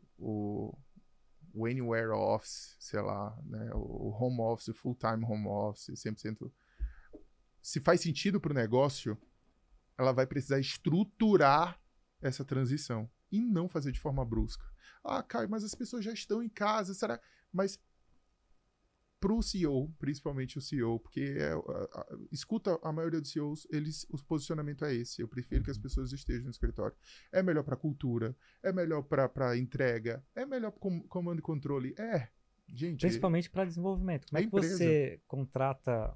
Anywhere Office, sei lá, né, o Home Office, o Full-Time Home Office, 100%, se faz sentido para o negócio, ela vai precisar estruturar essa transição e não fazer de forma brusca. Caio, mas as pessoas já estão em casa, será? Mas para o CEO, principalmente o CEO, porque escuta a maioria dos CEOs, o posicionamento é esse. Eu prefiro que as pessoas estejam no escritório. É melhor para a cultura, é melhor para entrega, é melhor para comando e controle. Gente. Principalmente para desenvolvimento. Como é que você contrata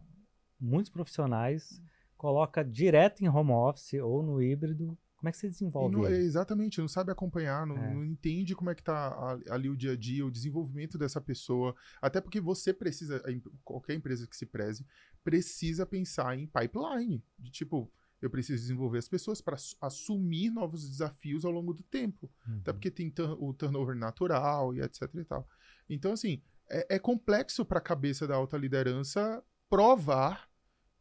muitos profissionais, coloca direto em home office ou no híbrido? Como é que você desenvolve? Exatamente, não sabe acompanhar, não entende como é que está ali o dia a dia, o desenvolvimento dessa pessoa. Até porque você precisa, qualquer empresa que se preze, precisa pensar em pipeline. De tipo, eu preciso desenvolver as pessoas para assumir novos desafios ao longo do tempo. Até porque tem o turnover natural e etc e tal. Então, assim, é complexo para a cabeça da alta liderança provar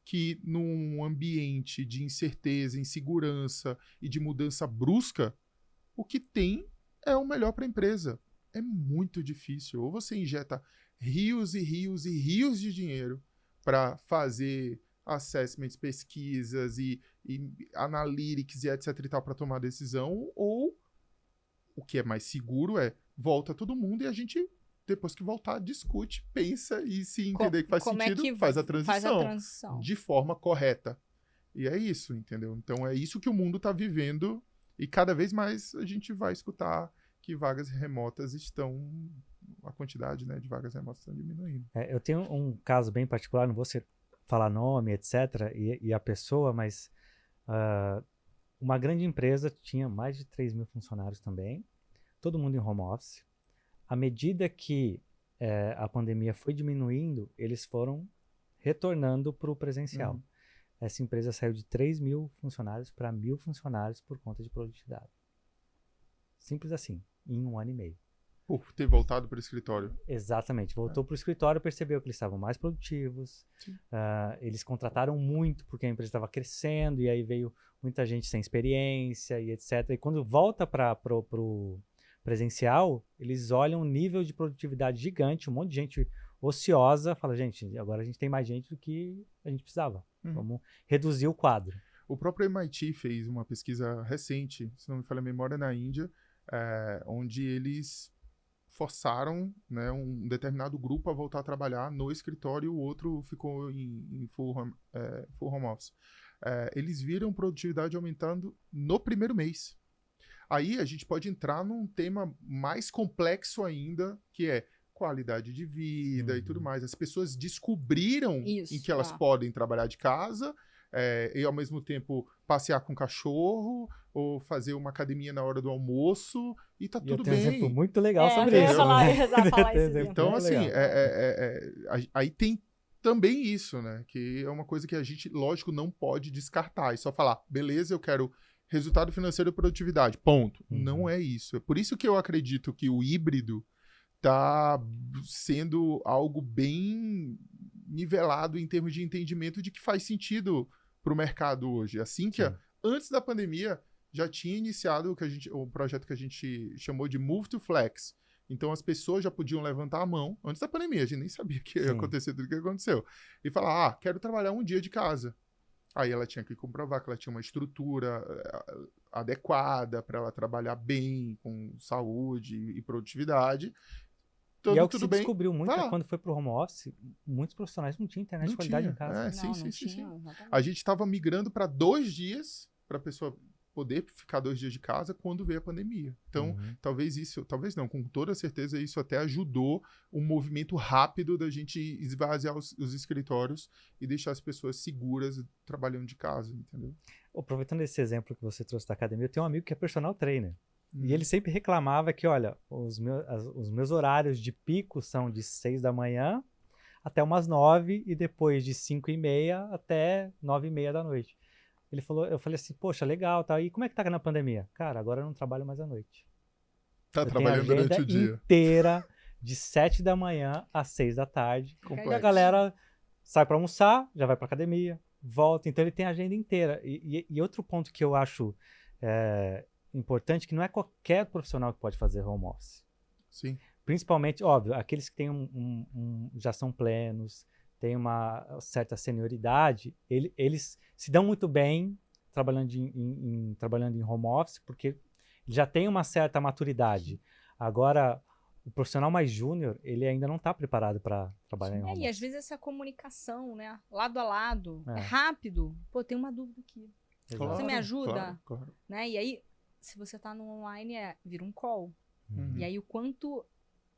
que num ambiente de incerteza, insegurança e de mudança brusca, o que tem é o melhor para a empresa. É muito difícil. Ou você injeta rios e rios e rios de dinheiro para fazer assessments, pesquisas e analytics e etc e tal para tomar decisão, ou o que é mais seguro volta todo mundo e a gente, depois que voltar, discute, pensa e se entender que faz sentido, faz a transição de forma correta. E é isso, entendeu? Então é isso que o mundo está vivendo e cada vez mais a gente vai escutar que vagas remotas a quantidade, né, de vagas remotas estão diminuindo. Eu tenho um caso bem particular, não vou falar nome, etc., e a pessoa, mas uma grande empresa tinha mais de 3 mil funcionários também, todo mundo em home office. À medida que a pandemia foi diminuindo, eles foram retornando para o presencial. Essa empresa saiu de 3 mil funcionários para 1.000 funcionários por conta de produtividade. Simples assim, em 1 ano e meio. Por ter voltado para o escritório. Exatamente. Voltou para o escritório, percebeu que eles estavam mais produtivos. Eles contrataram muito porque a empresa estava crescendo e aí veio muita gente sem experiência e etc. E quando volta para o presencial, eles olham um nível de produtividade gigante, um monte de gente ociosa. Fala, gente, agora a gente tem mais gente do que a gente precisava. Vamos reduzir o quadro. O próprio MIT fez uma pesquisa recente, se não me falha a memória, na Índia, onde eles forçaram, né, um determinado grupo a voltar a trabalhar no escritório e o outro ficou em full home office. Eles viram produtividade aumentando no primeiro mês. Aí a gente pode entrar num tema mais complexo ainda, que é qualidade de vida e tudo mais. As pessoas descobriram em que elas podem trabalhar de casa e, ao mesmo tempo, passear com o cachorro ou fazer uma academia na hora do almoço e tá tudo bem. Um exemplo muito legal sobre isso. Falar isso. Então, assim, aí tem também isso, né? Que é uma coisa que a gente, lógico, não pode descartar. E só falar, beleza, eu quero resultado financeiro e produtividade. Ponto. Não é isso. É por isso que eu acredito que o híbrido está sendo algo bem nivelado em termos de entendimento de que faz sentido para o mercado hoje. Assim que antes da pandemia já tinha iniciado o projeto que a gente chamou de Move to Flex. Então as pessoas já podiam levantar a mão antes da pandemia, a gente nem sabia que ia acontecer tudo o que aconteceu. E falar, quero trabalhar um dia de casa. Aí ela tinha que comprovar que ela tinha uma estrutura adequada para ela trabalhar bem, com saúde e produtividade. E é o que se descobriu muito quando foi pro home office, muitos profissionais não tinham internet de qualidade em casa. Sim. A gente estava migrando para 2 dias, para a pessoa poder ficar 2 dias de casa quando veio a pandemia. Então, talvez não, com toda certeza isso até ajudou um movimento rápido da gente esvaziar os escritórios e deixar as pessoas seguras trabalhando de casa, entendeu? Aproveitando esse exemplo que você trouxe da academia, eu tenho um amigo que é personal trainer. E ele sempre reclamava que, olha, os meus horários de pico são de 6 da manhã até umas 9 e depois de 5h30 até 9h30 da noite. Eu falei assim, poxa, legal, tá? E como é que tá na pandemia? Cara, agora eu não trabalho mais à noite. Tá trabalhando durante o dia. Inteira, de 7 da manhã às 6 da tarde. Complexo. E a galera sai para almoçar, já vai para academia, volta. Então ele tem a agenda inteira. E outro ponto que eu acho importante, que não é qualquer profissional que pode fazer home office. Sim. Principalmente, óbvio, aqueles que têm já são plenos, têm uma certa senioridade, eles se dão muito bem trabalhando em home office, porque já tem uma certa maturidade. Agora, o profissional mais júnior, ele ainda não está preparado para trabalhar em home office. E às vezes essa comunicação, né, lado a lado, é rápido. Pô, tem uma dúvida aqui. Claro, você me ajuda? Claro. Né? E aí, se você está no online, vira um call. E aí, o quanto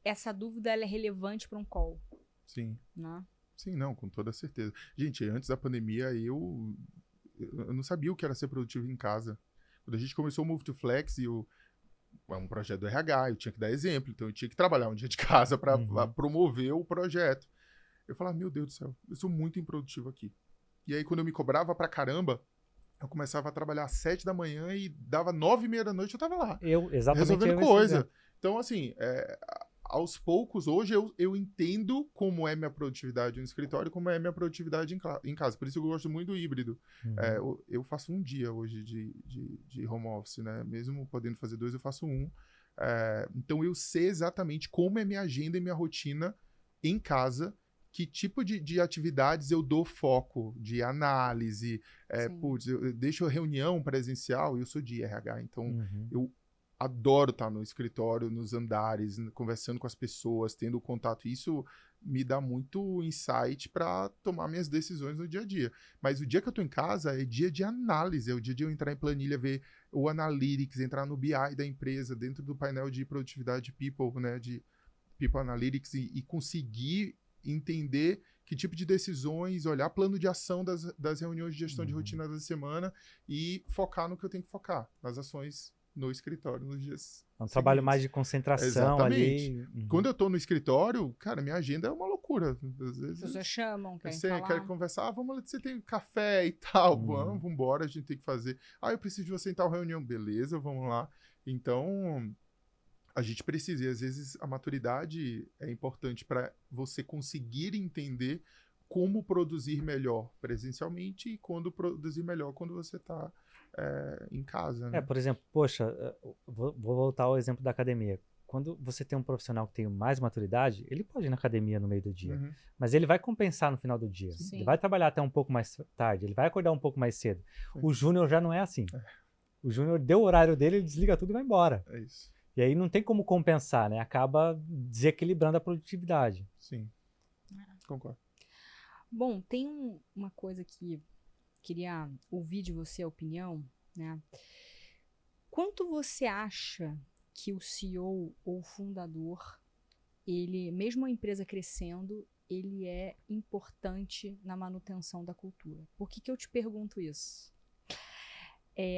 essa dúvida ela é relevante para um call. Sim. Né? Sim, não, com toda certeza. Gente, antes da pandemia, eu não sabia o que era ser produtivo em casa. Quando a gente começou o Move to Flex é um projeto do RH, eu tinha que dar exemplo, então eu tinha que trabalhar um dia de casa para promover o projeto. Eu falava, meu Deus do céu, eu sou muito improdutivo aqui. E aí, quando eu me cobrava pra caramba, eu começava a trabalhar às 7 da manhã e dava 9h30 da noite, eu tava lá. Resolvendo coisa. Então, assim, aos poucos, hoje eu entendo como é minha produtividade no escritório e como é minha produtividade em casa. Por isso eu gosto muito do híbrido. Eu faço um dia hoje de home office, né? Mesmo podendo fazer 2, eu faço 1. Então eu sei exatamente como é minha agenda e minha rotina em casa que tipo de atividades eu dou foco, de análise, eu deixo reunião presencial, eu sou de RH, então eu adoro estar no escritório, nos andares, conversando com as pessoas, tendo contato. Isso me dá muito insight para tomar minhas decisões no dia a dia. Mas o dia que eu estou em casa é dia de análise, é o dia de eu entrar em planilha, ver o Analytics, entrar no BI da empresa, dentro do painel de produtividade People, né, de People Analytics, e conseguir entender que tipo de decisões, olhar plano de ação das reuniões de gestão de rotina da semana e focar no que eu tenho que focar, nas ações no escritório nos dias É um trabalho mais de concentração ali. Quando eu tô no escritório, cara, minha agenda é uma loucura. Às vezes, as pessoas chamam, querem você falar. quer conversar, vamos lá, você tem café e tal, vamos embora, a gente tem que fazer. Eu preciso de você em tal reunião, beleza, vamos lá. Então, a gente precisa, e às vezes a maturidade é importante para você conseguir entender como produzir melhor presencialmente e quando produzir melhor quando você está em casa, né? Por exemplo, poxa, vou voltar ao exemplo da academia. Quando você tem um profissional que tem mais maturidade, ele pode ir na academia no meio do dia, mas ele vai compensar no final do dia. Sim. Ele vai trabalhar até um pouco mais tarde, ele vai acordar um pouco mais cedo. O júnior já não é assim. O júnior deu o horário dele, ele desliga tudo e vai embora. É isso. E aí não tem como compensar, né? Acaba desequilibrando a produtividade. Sim, concordo. Bom, tem uma coisa que queria ouvir de você a opinião, né? Quanto você acha que o CEO ou o fundador, ele, mesmo a empresa crescendo, ele é importante na manutenção da cultura? Por que eu te pergunto isso?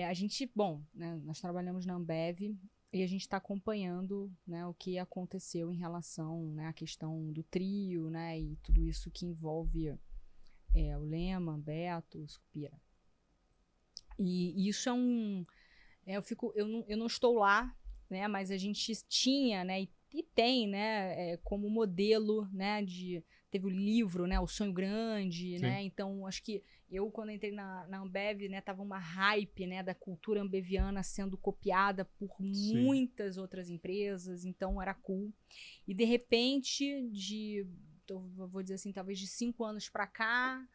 A gente, né, nós trabalhamos na Ambev e a gente está acompanhando, né, o que aconteceu em relação, né, à questão do trio, né, e tudo isso que envolve o Lema, Beto, Scupira. E isso eu não estou lá, né, mas a gente tinha, né, e tem, né, como modelo, né, teve o livro, né, O Sonho Grande, Sim. né, então acho que quando entrei na Ambev, né, tava uma hype, né, da cultura ambeviana sendo copiada por muitas outras empresas, então era cool. E de repente, vou dizer assim, talvez de 5 anos para cá,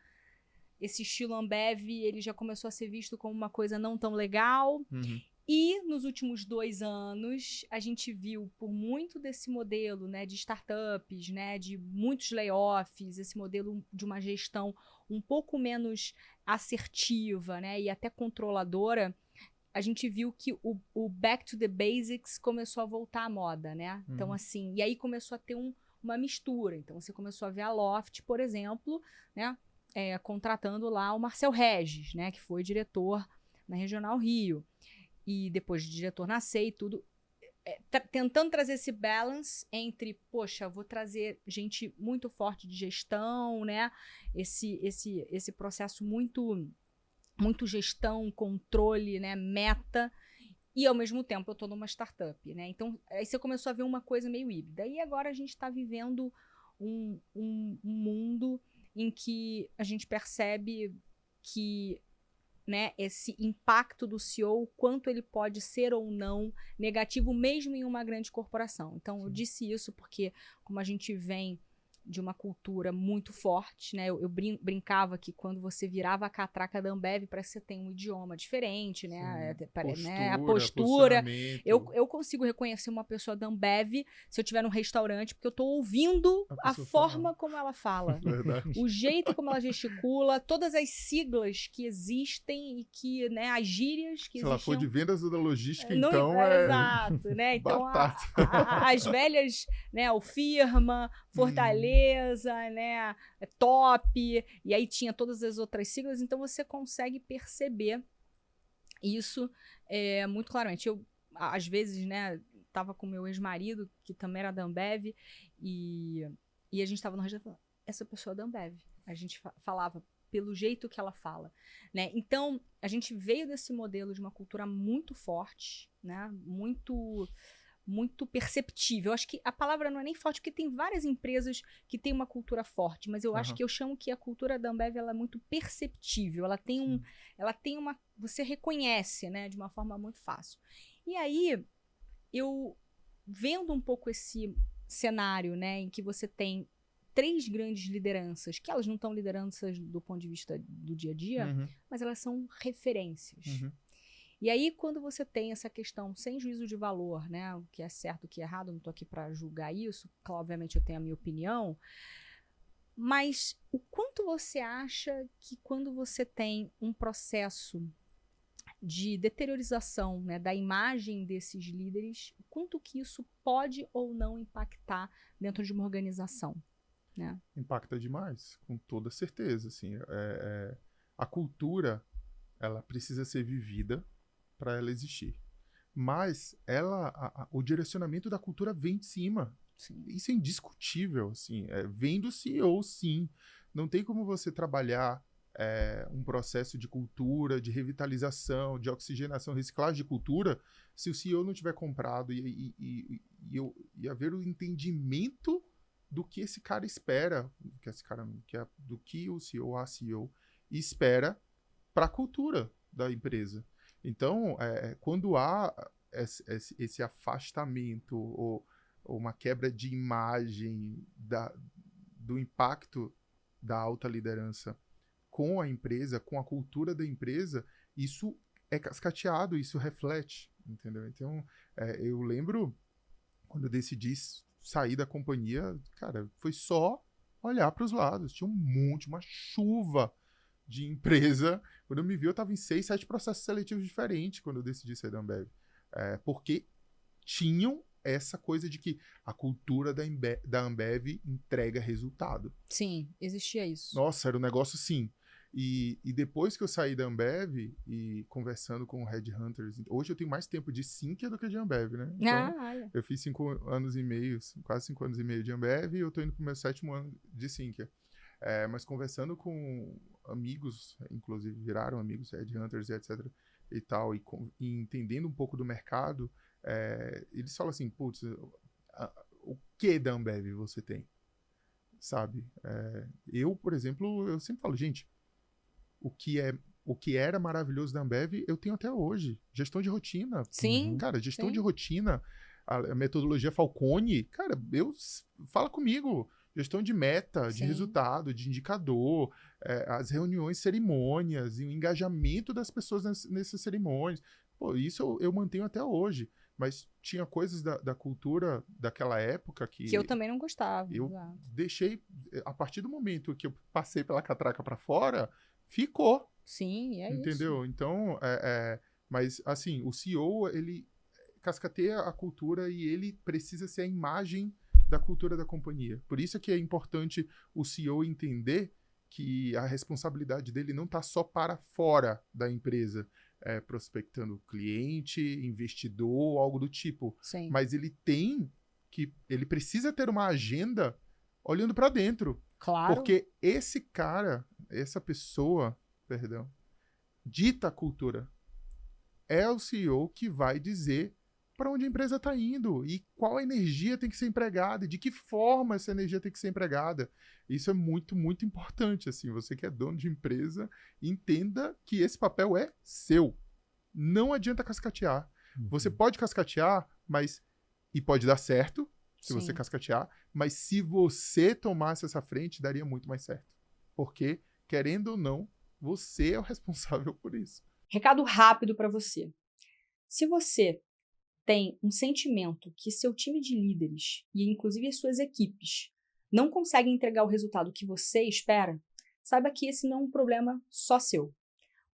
esse estilo Ambev, ele já começou a ser visto como uma coisa não tão legal. E nos últimos 2 anos, a gente viu por muito desse modelo, né, de startups, né, de muitos layoffs, esse modelo de uma gestão um pouco menos assertiva, né, e até controladora, a gente viu que o back to the basics começou a voltar à moda, né? Então, assim, e aí começou a ter uma mistura. Então, você começou a ver a Loft, por exemplo, né, contratando lá o Marcel Regis, né, que foi diretor na Regional Rio. E depois de diretor na SEI e tudo, tentando trazer esse balance entre, poxa, vou trazer gente muito forte de gestão, né? Esse processo muito gestão, controle, né? Meta, e ao mesmo tempo eu tô numa startup, né? Então, aí você começou a ver uma coisa meio híbrida. E agora a gente está vivendo um mundo em que a gente percebe que, né, esse impacto do CEO, quanto ele pode ser ou não negativo, mesmo em uma grande corporação. Então, eu disse isso porque, como a gente vem de uma cultura muito forte, né? Eu brincava que quando você virava a catraca da Ambev, parece que você tem um idioma diferente, né? A postura. Eu consigo reconhecer uma pessoa da Ambev se eu estiver num restaurante, porque eu estou ouvindo a forma como ela fala. O jeito como ela gesticula, todas as siglas que existem e que, né, as gírias que existem. Se ela for de vendas ou da logística, não, então exato, né? Então, as velhas, né, o Firma, Fortaleza, né, Top, e aí tinha todas as outras siglas, então você consegue perceber isso muito claramente. Eu, às vezes, né, tava com meu ex-marido, que também era da Ambev, e a gente tava no restaurante falando, essa pessoa é da Ambev. A gente falava pelo jeito que ela fala, né? Então, a gente veio desse modelo de uma cultura muito forte, né, muito perceptível. Eu acho que a palavra não é nem forte, porque tem várias empresas que têm uma cultura forte, mas eu acho que eu chamo que a cultura da Ambev, ela é muito perceptível. Ela tem uma... Você reconhece, né, de uma forma muito fácil. E aí, eu vendo um pouco esse cenário, né, em que você tem 3 grandes lideranças, que elas não estão lideranças do ponto de vista do dia a dia, mas elas são referências. E aí, quando você tem essa questão sem juízo de valor, né, o que é certo, o que é errado, não estou aqui para julgar isso, claro, obviamente eu tenho a minha opinião, mas o quanto você acha que quando você tem um processo de deteriorização, né, da imagem desses líderes, o quanto que isso pode ou não impactar dentro de uma organização? Né? Impacta demais, com toda certeza. Assim, a cultura, ela precisa ser vivida para ela existir. Mas o direcionamento da cultura vem de cima. Sim. Isso é indiscutível. Assim, vem do CEO, sim. Não tem como você trabalhar um processo de cultura, de revitalização, de oxigenação, reciclagem de cultura, se o CEO não tiver comprado e haver o entendimento do que esse cara espera, do que o CEO ou a CEO espera para a cultura da empresa. Então, quando há esse afastamento ou uma quebra de imagem do impacto da alta liderança com a empresa, com a cultura da empresa, isso é cascateado, isso reflete, entendeu? Então, eu lembro quando eu decidi sair da companhia, cara, foi só olhar para os lados. Tinha uma chuva de empresa. Quando eu me vi, eu estava em 6, 7 processos seletivos diferentes quando eu decidi sair da Ambev. Porque tinham essa coisa de que a cultura da Ambev entrega resultado. Sim, existia isso. Nossa, era um negócio sim. E depois que eu saí da Ambev e conversando com headhunters, hoje eu tenho mais tempo de Sinqia do que de Ambev, né? Então, eu fiz 5 anos e meio, quase 5 anos e meio de Ambev e eu tô indo pro meu 7º ano de Sinqia. Mas conversando com amigos, inclusive viraram amigos, headhunters e etc. e tal, e entendendo um pouco do mercado, eles falam assim, putz, o que da Ambev você tem? Sabe? Eu, por exemplo, eu sempre falo, gente, o que era maravilhoso da Ambev, eu tenho até hoje. Gestão de rotina. Sim. Cara, gestão de rotina, a metodologia Falcone, cara, fala comigo. Gestão de meta, de resultado, de indicador, as reuniões, cerimônias, e o engajamento das pessoas nessas cerimônias. Pô, isso eu mantenho até hoje. Mas tinha coisas da cultura daquela época que eu também não gostava. Eu deixei, a partir do momento que eu passei pela catraca para fora, ficou. Sim, é entendeu? isso. Entendeu? Então, mas assim, o CEO, ele cascateia a cultura e ele precisa ser a imagem da cultura da companhia. Por isso que é importante o CEO entender que a responsabilidade dele não está só para fora da empresa, prospectando cliente, investidor, algo do tipo. Sim. Mas ele precisa ter uma agenda olhando para dentro. Claro. Porque essa pessoa, dita a cultura. É o CEO que vai dizer para onde a empresa está indo e qual energia tem que ser empregada e de que forma essa energia tem que ser empregada. Isso é muito, muito importante. Assim, você que é dono de empresa, entenda que esse papel é seu. Não adianta cascatear. Você pode cascatear, e pode dar certo se você cascatear, mas se você tomasse essa frente, daria muito mais certo. Porque, querendo ou não, você é o responsável por isso. Recado rápido para você. Se você tem um sentimento que seu time de líderes, e inclusive as suas equipes, não conseguem entregar o resultado que você espera, saiba que esse não é um problema só seu.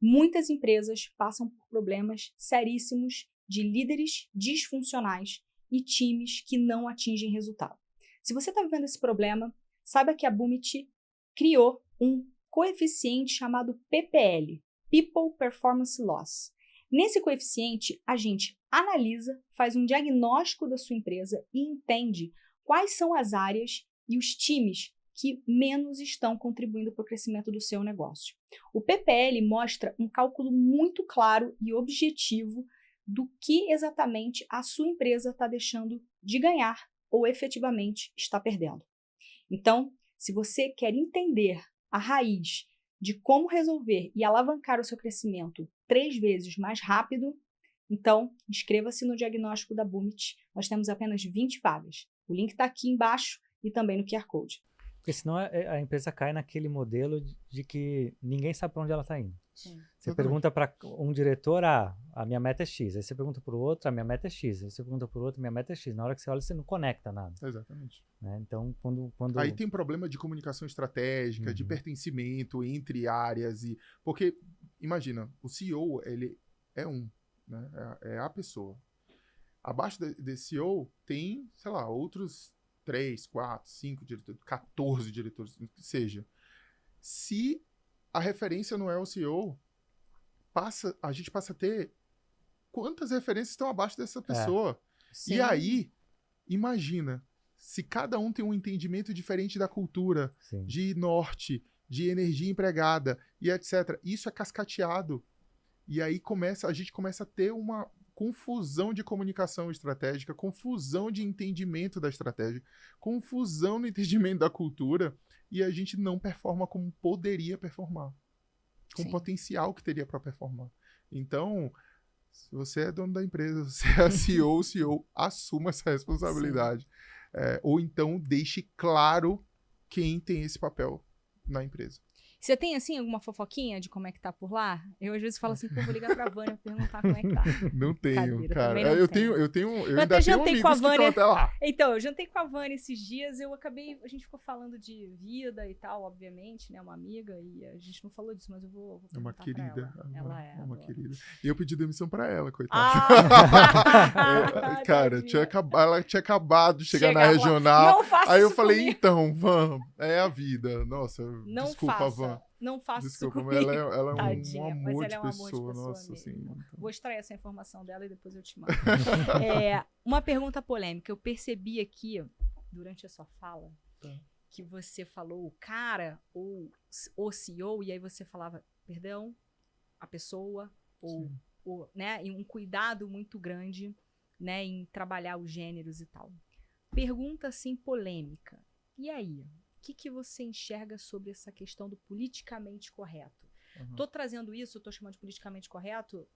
Muitas empresas passam por problemas seríssimos de líderes disfuncionais e times que não atingem resultado. Se você está vivendo esse problema, saiba que a Bummit criou um coeficiente chamado PPL, People Performance Loss. Nesse coeficiente, a gente analisa, faz um diagnóstico da sua empresa e entende quais são as áreas e os times que menos estão contribuindo para o crescimento do seu negócio. O PPL mostra um cálculo muito claro e objetivo do que exatamente a sua empresa está deixando de ganhar ou efetivamente está perdendo. Então, se você quer entender a raiz de como resolver e alavancar o seu crescimento 3 vezes mais rápido, então inscreva-se no diagnóstico da Bummit. Nós temos apenas 20 vagas. O link está aqui embaixo e também no QR Code. Porque senão a empresa cai naquele modelo de que ninguém sabe para onde ela está indo. Sim. Você pergunta para um diretor, a minha meta é X. Aí você pergunta para o outro, a minha meta é X. Aí você pergunta para o outro, minha meta é X. Na hora que você olha, você não conecta nada. Exatamente. Né? Então, quando... Aí tem problema de comunicação estratégica, de pertencimento entre áreas. Porque, imagina, o CEO, ele é né? É a pessoa. Abaixo desse CEO tem, sei lá, outros 3, 4, 5 diretores, 14 diretores, que seja. Se a referência não é o CEO, a gente passa a ter quantas referências estão abaixo dessa pessoa. Sim. E aí, imagina, se cada um tem um entendimento diferente da cultura, Sim. de norte, de energia empregada e etc. Isso é cascateado. E aí a gente começa a ter uma confusão de comunicação estratégica, confusão de entendimento da estratégia, confusão no entendimento da cultura, e a gente não performa como poderia performar, com o potencial que teria para performar. Então, se você é dono da empresa, você é CEO, o CEO, assuma essa responsabilidade. Ou então, deixe claro quem tem esse papel na empresa. Você tem, assim, alguma fofoquinha de como é que tá por lá? Eu, às vezes, falo assim, pô, vou ligar pra Vânia pra perguntar como é que tá. Não tenho, cara. Não eu até jantei com a Vânia. Até lá. Então, eu jantei com a Vânia esses dias, a gente ficou falando de vida e tal, obviamente, né, uma amiga, e a gente não falou disso, mas eu vou É uma querida. Ela é uma querida. E eu pedi demissão pra ela, coitada. Cara, ela tinha acabado de chegar na regional. Não faça aí eu isso falei, comigo. então, Van, é a vida. Nossa, não desculpa, faça. Van. Não faça Desculpa, isso mas comigo. ela é Tadinha, um amor mas ela de é um amor pessoa. Nossa, mesmo. assim. Então. Vou extrair essa informação dela e depois eu te mando. Uma pergunta polêmica. Eu percebi aqui, durante a sua fala, que você falou o cara ou o CEO, e aí você falava, perdão, a pessoa, ou né, e um cuidado muito grande, né, em trabalhar os gêneros e tal. Pergunta, assim, polêmica. E aí? O que você enxerga sobre essa questão do politicamente correto? Tô trazendo isso, tô chamando de politicamente correto,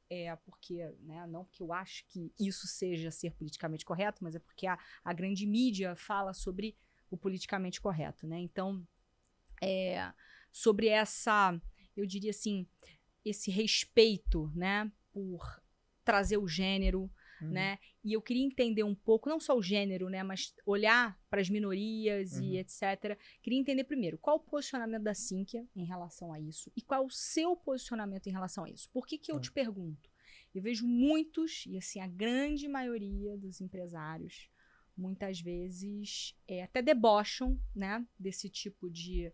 porque, né, não porque eu acho que isso seja ser politicamente correto, mas é porque a grande mídia fala sobre o politicamente correto, né? Então, sobre eu diria assim, esse respeito, né, por trazer o gênero, né? E eu queria entender um pouco, não só o gênero, né, mas olhar para as minorias e etc. Queria entender primeiro, qual o posicionamento da Sinqia em relação a isso e qual o seu posicionamento em relação a isso. Por que eu te pergunto? Eu vejo muitos, e assim, a grande maioria dos empresários, muitas vezes, até debocham, né, desse tipo de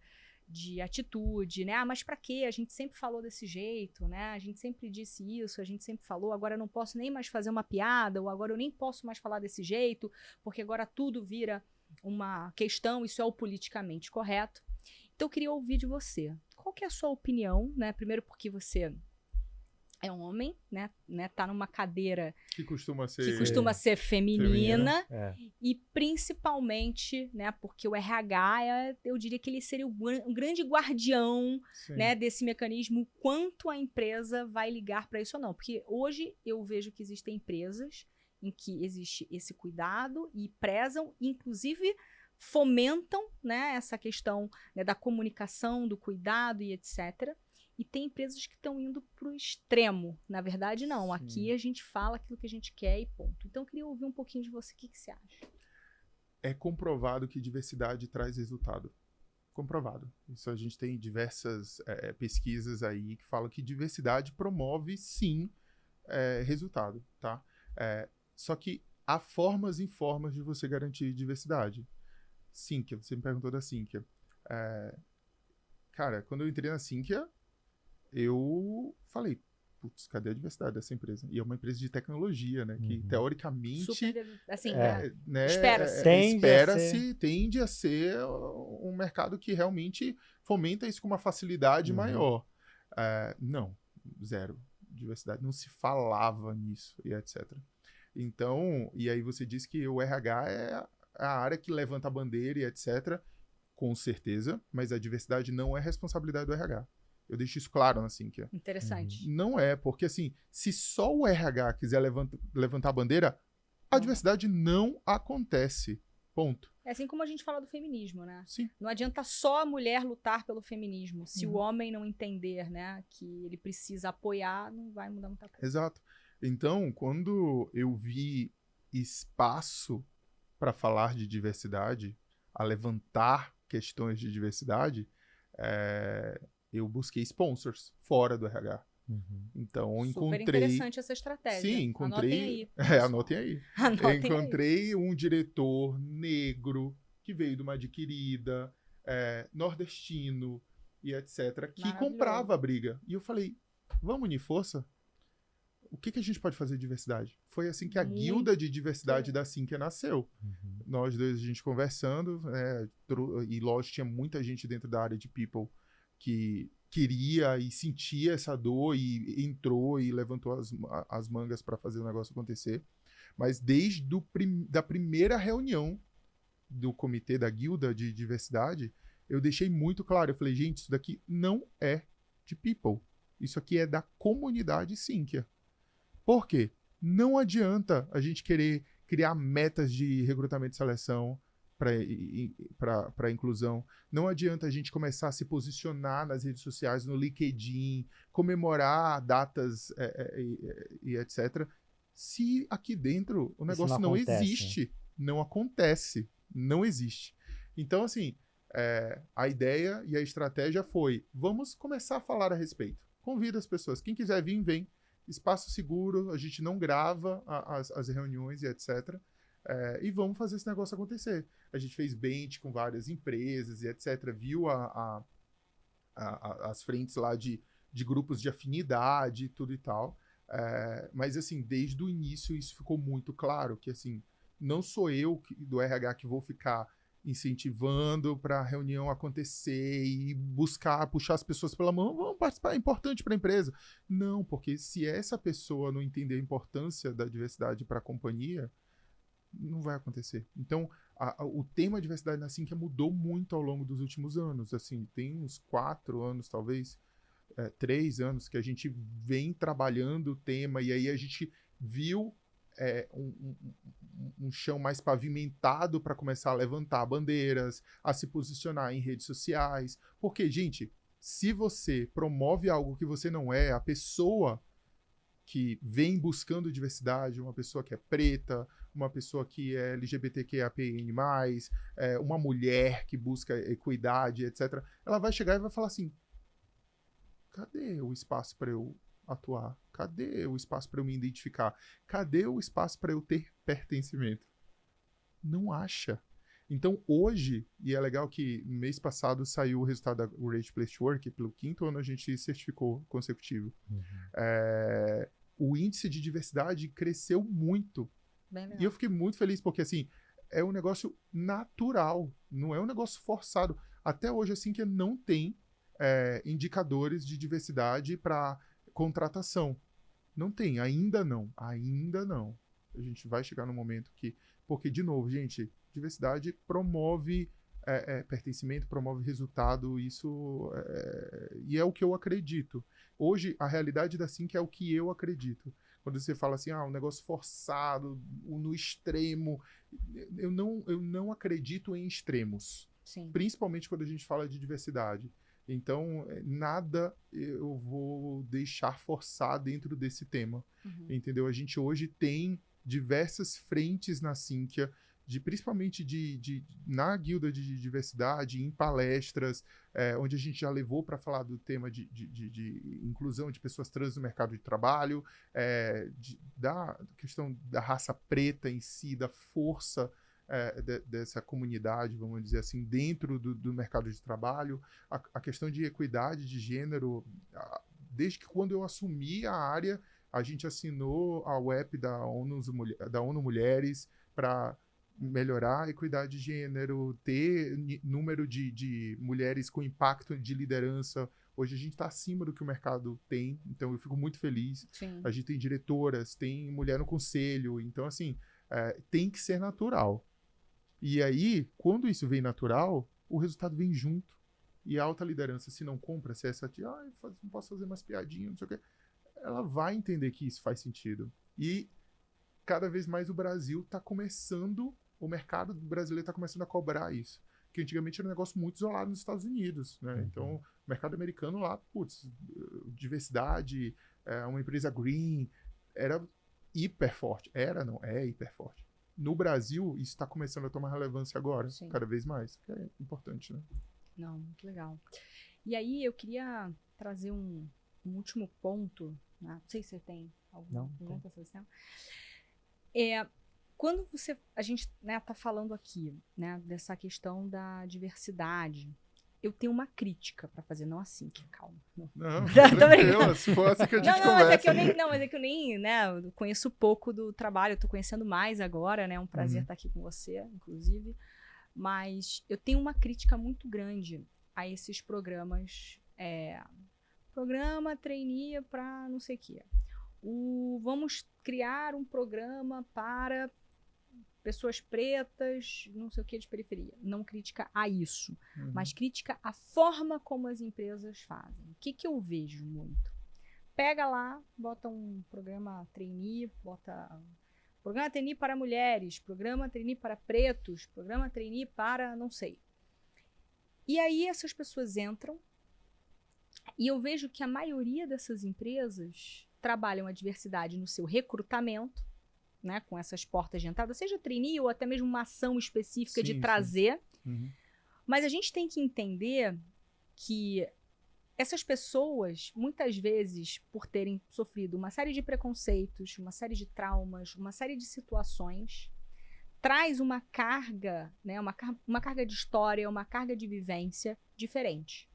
atitude, né? Mas pra quê? A gente sempre falou desse jeito, né? A gente sempre disse isso, a gente sempre falou, agora eu não posso nem mais fazer uma piada, ou agora eu nem posso mais falar desse jeito, porque agora tudo vira uma questão, isso é o politicamente correto. Então eu queria ouvir de você. Qual que é a sua opinião, né? Primeiro porque você é um homem, né? Tá numa cadeira que costuma ser feminina. E principalmente, né? Porque o RH, eu diria que ele seria um grande guardião, né, desse mecanismo, quanto a empresa vai ligar para isso ou não. Porque hoje eu vejo que existem empresas em que existe esse cuidado e prezam, inclusive fomentam, né, essa questão, né, da comunicação, do cuidado e etc. E tem empresas que estão indo para o extremo. Na verdade, não. Sim. Aqui a gente fala aquilo que a gente quer e ponto. Então, eu queria ouvir um pouquinho de você. O que você acha? É comprovado que diversidade traz resultado. Comprovado. Isso a gente tem diversas pesquisas aí que falam que diversidade promove, sim, resultado, tá? Só que há formas e formas de você garantir diversidade. Sinqia, você me perguntou da Sinqia. Cara, quando eu entrei na Sinqia, eu falei, putz, cadê a diversidade dessa empresa? E é uma empresa de tecnologia, né? Que, teoricamente... Super, assim, né, espera-se. Tende a ser um mercado que realmente fomenta isso com uma facilidade maior. Não, zero. Diversidade. Não se falava nisso e etc. Então, e aí você disse que o RH é a área que levanta a bandeira e etc. Com certeza, mas a diversidade não é responsabilidade do RH. Eu deixo isso claro na Sinqia. Interessante. Não é, porque assim, se só o RH quiser levantar a bandeira, a diversidade não acontece. Ponto. É assim como a gente fala do feminismo, né? Sim. Não adianta só a mulher lutar pelo feminismo. Se o homem não entender, né, que ele precisa apoiar, não vai mudar muita coisa. Exato. Então, quando eu vi espaço para falar de diversidade, a levantar questões de diversidade, eu busquei sponsors fora do RH. Então, eu encontrei... Super interessante essa estratégia. Sim, encontrei... Anotem aí. Anotem aí. Encontrei um diretor negro que veio de uma adquirida, nordestino e etc., que comprava a briga. E eu falei, vamos unir força? O que a gente pode fazer de diversidade? Foi assim que a guilda de diversidade da Sinqia nasceu. Nós dois, a gente conversando, e lógico, tinha muita gente dentro da área de people que queria e sentia essa dor e entrou e levantou as mangas para fazer o negócio acontecer. Mas desde da primeira reunião do comitê da guilda de diversidade, eu deixei muito claro, eu falei, gente, isso daqui não é de people. Isso aqui é da comunidade Sinqia. Por quê? Não adianta a gente querer criar metas de recrutamento e seleção para inclusão. Não adianta a gente começar a se posicionar nas redes sociais, no LinkedIn, comemorar datas e etc. Se aqui dentro o negócio não existe, não acontece, não existe. Então, assim, a ideia e a estratégia foi, vamos começar a falar a respeito. Convida as pessoas. Quem quiser vir, vem. Espaço seguro, a gente não grava as reuniões e etc. E vamos fazer esse negócio acontecer. A gente fez bench com várias empresas e etc. Viu as frentes lá de grupos de afinidade e tudo e tal. Mas, assim, desde o início isso ficou muito claro, que, assim, não sou eu do RH que vou ficar incentivando para a reunião acontecer e buscar puxar as pessoas pela mão, vamos participar, é importante para a empresa. Não, porque se essa pessoa não entender a importância da diversidade para a companhia, não vai acontecer. Então, o tema diversidade na Sinqia mudou muito ao longo dos últimos anos. Assim, tem uns 4 anos, talvez, 3 anos, que a gente vem trabalhando o tema e aí a gente viu um chão mais pavimentado para começar a levantar bandeiras, a se posicionar em redes sociais. Porque, gente, se você promove algo que você não é, a pessoa que vem buscando diversidade, uma pessoa que é preta, uma pessoa que é LGBTQIAPN+, uma mulher que busca equidade, etc., ela vai chegar e vai falar assim, cadê o espaço para eu atuar? Cadê o espaço para eu me identificar? Cadê o espaço para eu ter pertencimento? Não acha. Então, hoje, e é legal que no mês passado saiu o resultado da Great Place to Work, pelo 5º ano a gente certificou consecutivo. O índice de diversidade cresceu muito. E eu fiquei muito feliz, porque, assim, é um negócio natural, não é um negócio forçado. Até hoje, assim, que não tem indicadores de diversidade para contratação. Não tem, ainda não. Ainda não. A gente vai chegar no momento que... Porque, de novo, gente, diversidade promove pertencimento, promove resultado, isso e é o que eu acredito. Hoje, a realidade da Sinqia é o que eu acredito. Quando você fala assim, um negócio forçado, no extremo, eu não acredito em extremos. Sim. Principalmente quando a gente fala de diversidade. Então, nada eu vou deixar forçar dentro desse tema, entendeu? A gente hoje tem diversas frentes na Sinqia, principalmente na guilda de diversidade, em palestras, onde a gente já levou para falar do tema de inclusão de pessoas trans no mercado de trabalho, da questão da raça preta em si, da força dessa comunidade, vamos dizer assim, dentro do mercado de trabalho, a questão de equidade de gênero, desde que quando eu assumi a área, a gente assinou a web da ONU Mulheres para melhorar a equidade de gênero, ter número de mulheres com impacto de liderança. Hoje a gente está acima do que o mercado tem, então eu fico muito feliz. Sim. A gente tem diretoras, tem mulher no conselho, então assim, tem que ser natural. E aí, quando isso vem natural, o resultado vem junto. E a alta liderança, se não compra, se essa tia, não posso fazer mais piadinha, não sei o quê, ela vai entender que isso faz sentido. E cada vez mais o Brasil está começando o mercado brasileiro está começando a cobrar isso. Que antigamente era um negócio muito isolado nos Estados Unidos, né? Então, o mercado americano lá, putz, diversidade, uma empresa green, era hiper forte. É hiper forte. No Brasil, isso está começando a tomar relevância agora, Sim. cada vez mais, que é importante, né? Não, muito legal. E aí, eu queria trazer um último ponto, né? Não sei se você tem alguma pergunta sobre esse tema. Quando a gente, né, tá falando aqui, né, dessa questão da diversidade, eu tenho uma crítica para fazer, não assim, que calma. Não, tranquilo, se for assim que a gente conversa. Mas é que eu nem, né, eu conheço pouco do trabalho, eu tô conhecendo mais agora, né, é um prazer estar aqui com você, inclusive, mas eu tenho uma crítica muito grande a esses programas, programa trainee para não sei o quê. Vamos criar um programa para pessoas pretas, não sei o que, de periferia. Não crítica a isso, mas crítica a forma como as empresas fazem. O que eu vejo muito? Pega lá, bota um programa trainee, programa trainee para mulheres, programa trainee para pretos, programa trainee para não sei. E aí essas pessoas entram e eu vejo que a maioria dessas empresas trabalham a diversidade no seu recrutamento, né, com essas portas de entrada, seja trainee ou até mesmo uma ação específica de trazer. Mas a gente tem que entender que essas pessoas, muitas vezes, por terem sofrido uma série de preconceitos, uma série de traumas, uma série de situações, traz uma carga, né, uma carga de história, uma carga de vivência diferente.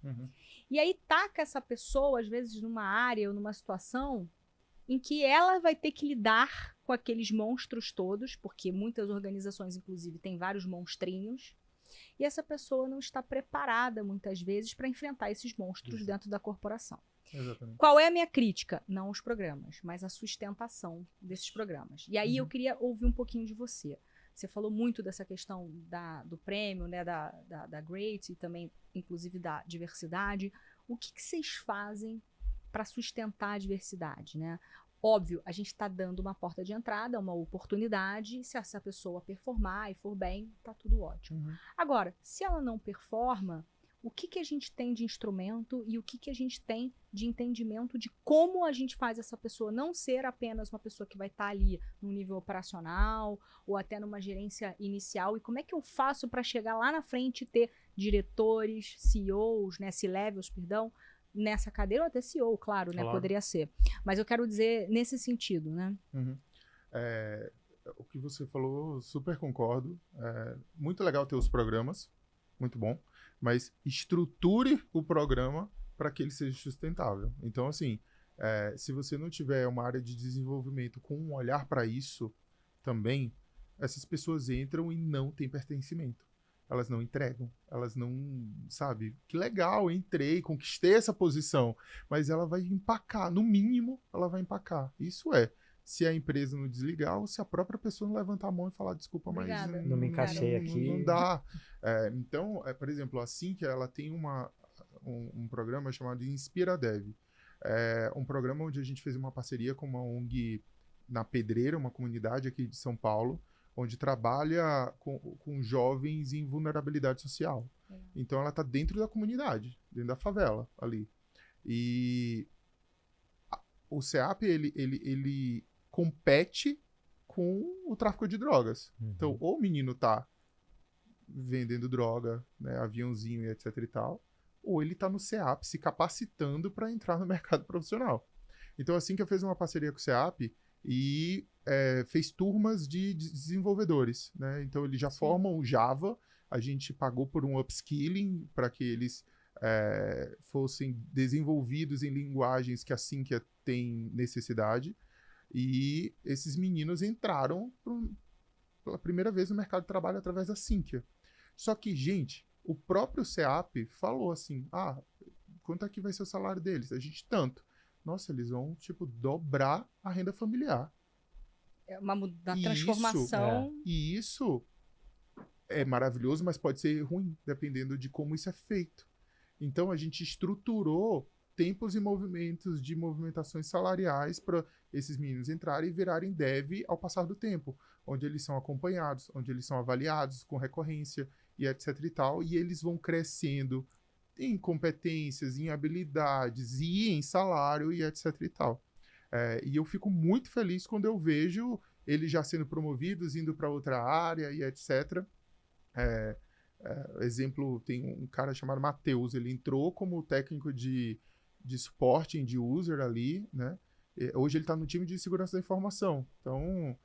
E aí taca essa pessoa, às vezes, numa área ou numa situação em que ela vai ter que lidar com aqueles monstros todos, porque muitas organizações, inclusive, têm vários monstrinhos, e essa pessoa não está preparada, muitas vezes, para enfrentar esses monstros dentro da corporação. Exatamente. Qual é a minha crítica? Não os programas, mas a sustentação desses programas. E aí eu queria ouvir um pouquinho de você. Você falou muito dessa questão do prêmio, né, da Great e também, inclusive, da diversidade. O que vocês fazem para sustentar a diversidade, né? Óbvio, a gente está dando uma porta de entrada, uma oportunidade. Se essa pessoa performar e for bem, tá tudo ótimo. Agora, se ela não performa, o que a gente tem de instrumento e o que a gente tem de entendimento de como a gente faz essa pessoa não ser apenas uma pessoa que vai estar ali no nível operacional ou até numa gerência inicial, e como é que eu faço para chegar lá na frente e ter diretores, CEOs, né, C-levels, perdão, nessa cadeira, ou até CEO, claro, né, poderia ser. Mas eu quero dizer nesse sentido, né? O que você falou, super concordo. Muito legal ter os programas, muito bom, mas estruture o programa para que ele seja sustentável. Então, assim, se você não tiver uma área de desenvolvimento com um olhar para isso também, essas pessoas entram e não têm pertencimento. Elas não entregam, elas não, sabe, que legal, entrei, conquistei essa posição, mas ela vai empacar, no mínimo, ela vai empacar. Isso se a empresa não desligar ou se a própria pessoa não levantar a mão e falar, desculpa, mas não me encaixei aqui. Não dá. Então, por exemplo, assim que ela tem um programa chamado InspiraDev. É um programa onde a gente fez uma parceria com uma ONG na Pedreira, uma comunidade aqui de São Paulo, onde trabalha com jovens em vulnerabilidade social. Então, ela está dentro da comunidade, dentro da favela ali. E o CEAP, ele compete com o tráfico de drogas. Então, ou o menino tá vendendo droga, né, aviãozinho e etc e tal, ou ele tá no CEAP se capacitando para entrar no mercado profissional. Então, assim que eu fiz uma parceria com o CEAP e fez turmas de desenvolvedores, né? Então, eles já formam o Java, a gente pagou por um upskilling para que eles fossem desenvolvidos em linguagens que a Sinqia tem necessidade, e esses meninos entraram pela primeira vez no mercado de trabalho através da Sinqia. Só que, gente, o próprio CEAP falou assim, quanto é que vai ser o salário deles? A gente tanto. Nossa, eles vão, dobrar a renda familiar. É uma transformação. E isso é maravilhoso, mas pode ser ruim, dependendo de como isso é feito. Então, a gente estruturou tempos e movimentos de movimentações salariais para esses meninos entrarem e virarem dev ao passar do tempo, onde eles são acompanhados, onde eles são avaliados com recorrência e etc e tal, e eles vão crescendo em competências, em habilidades e em salário e etc e tal. E eu fico muito feliz quando eu vejo eles já sendo promovidos, indo para outra área e etc. Exemplo, tem um cara chamado Matheus, ele entrou como técnico de suporte end user ali, né? Hoje ele está no time de segurança da informação. Então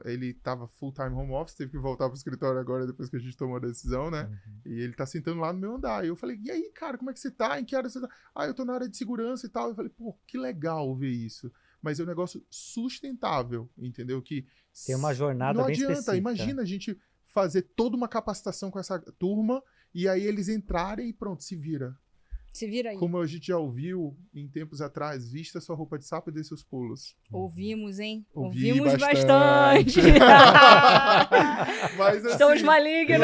ele estava full-time home office, teve que voltar para o escritório agora depois que a gente tomou a decisão, né? E ele está sentando lá no meu andar. E eu falei, e aí, cara, como é que você tá? Em que área você tá? Eu tô na área de segurança e tal. Eu falei, pô, que legal ver isso. Mas é um negócio sustentável, entendeu? Que tem uma jornada bem específica. Não adianta, imagina a gente fazer toda uma capacitação com essa turma e aí eles entrarem e pronto, se vira. Se vira aí. Como a gente já ouviu em tempos atrás, vista sua roupa de sapo e dê seus pulos. Ouvimos, hein? Ouvimos bastante. Mas, assim, estamos malignos.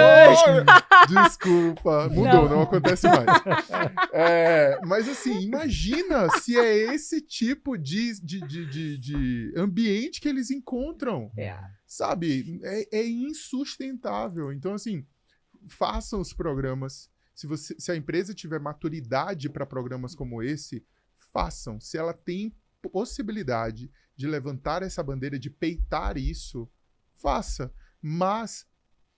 Desculpa, mudou, não acontece mais. Mas assim, imagina se é esse tipo de ambiente que eles encontram. Sabe? É insustentável. Então, assim, façam os programas. Se a empresa tiver maturidade para programas como esse, façam. Se ela tem possibilidade de levantar essa bandeira, de peitar isso, faça. Mas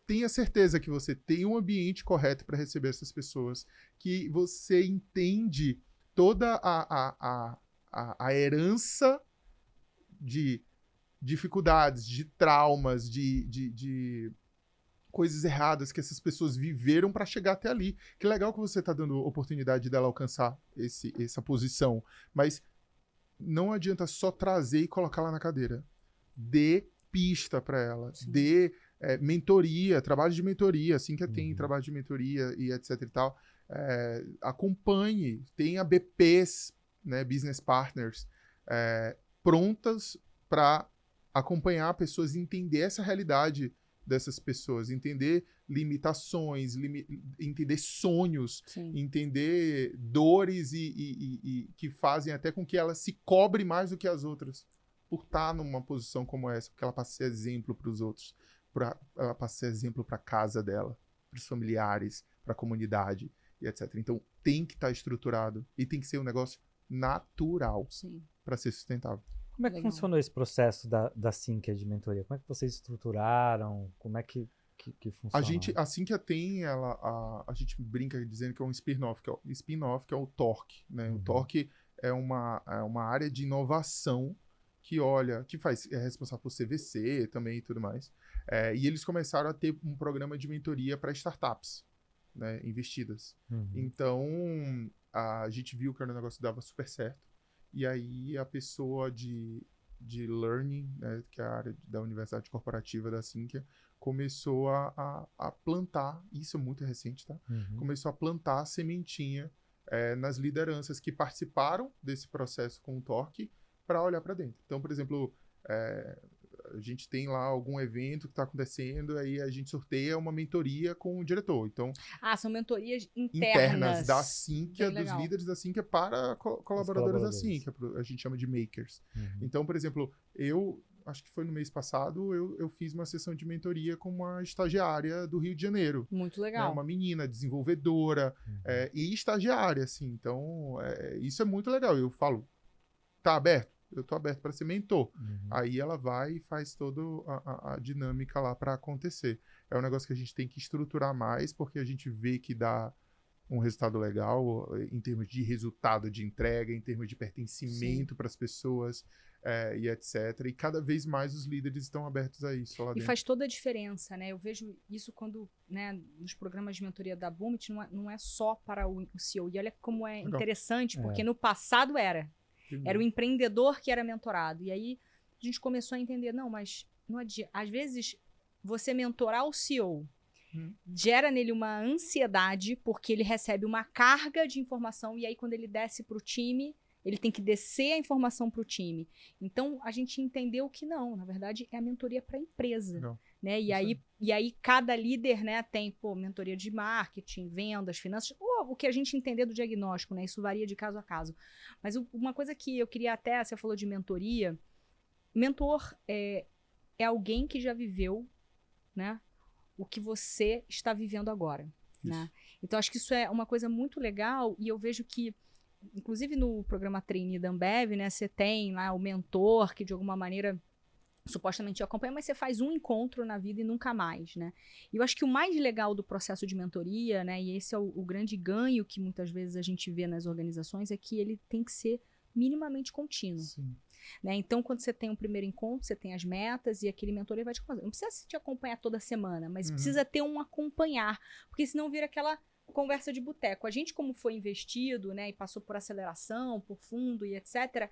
tenha certeza que você tem um ambiente correto para receber essas pessoas, que você entende toda a herança de dificuldades, de traumas, de coisas erradas que essas pessoas viveram para chegar até ali. Que legal que você está dando oportunidade dela alcançar essa posição, mas não adianta só trazer e colocar lá na cadeira. Dê pista para ela, dê mentoria, trabalho de mentoria, assim que tem trabalho de mentoria e etc e tal. Acompanhe, tenha BPs, né, business partners, prontas para acompanhar pessoas e entender essa realidade dessas pessoas, entender limitações, entender sonhos, entender dores e que fazem até com que ela se cobre mais do que as outras por estar numa posição como essa, porque ela passa a ser exemplo para os outros, ela passa a ser exemplo para a casa dela, para os familiares, para a comunidade e etc. Então tem que estar estruturado e tem que ser um negócio natural para ser sustentável. Como é que funcionou esse processo da Sinqia de mentoria? Como é que vocês estruturaram? Como é que funciona? A Sinqia tem, a gente brinca dizendo que é um spin-off, que é o Torque, né? O Torque é uma área de inovação que é responsável por CVC também e tudo mais. E eles começaram a ter um programa de mentoria para startups, né, investidas. Então, a gente viu que o negócio dava super certo. E aí a pessoa de learning, né, que é a área da Universidade Corporativa da Sinqia, começou a plantar, isso é muito recente, tá? Começou a plantar a sementinha nas lideranças que participaram desse processo com o Torque para olhar para dentro. Então, por exemplo, a gente tem lá algum evento que está acontecendo, aí a gente sorteia uma mentoria com o diretor. Então, são mentorias internas da Sinqia, dos líderes da Sinqia para colaboradores da Sinqia. A gente chama de makers. Então, por exemplo, acho que foi no mês passado, eu fiz uma sessão de mentoria com uma estagiária do Rio de Janeiro. Muito legal. Uma menina desenvolvedora e estagiária, assim. Então, isso é muito legal. Eu falo, tá aberto? Eu tô aberto para ser mentor. Aí ela vai e faz toda a dinâmica lá para acontecer. É um negócio que a gente tem que estruturar mais, porque a gente vê que dá um resultado legal em termos de resultado de entrega, em termos de pertencimento para as pessoas e etc. E cada vez mais os líderes estão abertos a isso lá dentro. E faz toda a diferença, né? Eu vejo isso quando, né, nos programas de mentoria da Boomit, não é só para o CEO. E olha como é interessante, porque no passado era o empreendedor que era mentorado. E aí a gente começou a entender, mas não adianta. Às vezes, você mentorar o CEO gera nele uma ansiedade, porque ele recebe uma carga de informação, e aí quando ele desce para o time, ele tem que descer a informação para o time. Então, a gente entendeu que não, na verdade, é a mentoria para a empresa. Né? E aí cada líder, né, tem mentoria de marketing, vendas, finanças, o que a gente entender do diagnóstico, né? Isso varia de caso a caso. Mas uma coisa que eu queria até, você falou de mentoria. Mentor é alguém que já viveu, né, o que você está vivendo agora, né? Então, acho que isso é uma coisa muito legal e eu vejo que, inclusive no programa Trainee da Ambev, né, você tem lá o mentor que de alguma maneira supostamente te acompanha, mas você faz um encontro na vida e nunca mais, né? E eu acho que o mais legal do processo de mentoria, né, e esse é o grande ganho que muitas vezes a gente vê nas organizações, é que ele tem que ser minimamente contínuo. Sim. Né? Então, quando você tem um primeiro encontro, você tem as metas e aquele mentor ele vai te acompanhar. Não precisa te acompanhar toda semana, mas precisa ter um acompanhar, porque senão vira aquela conversa de boteco. A gente, como foi investido, né, e passou por aceleração, por fundo e etc.,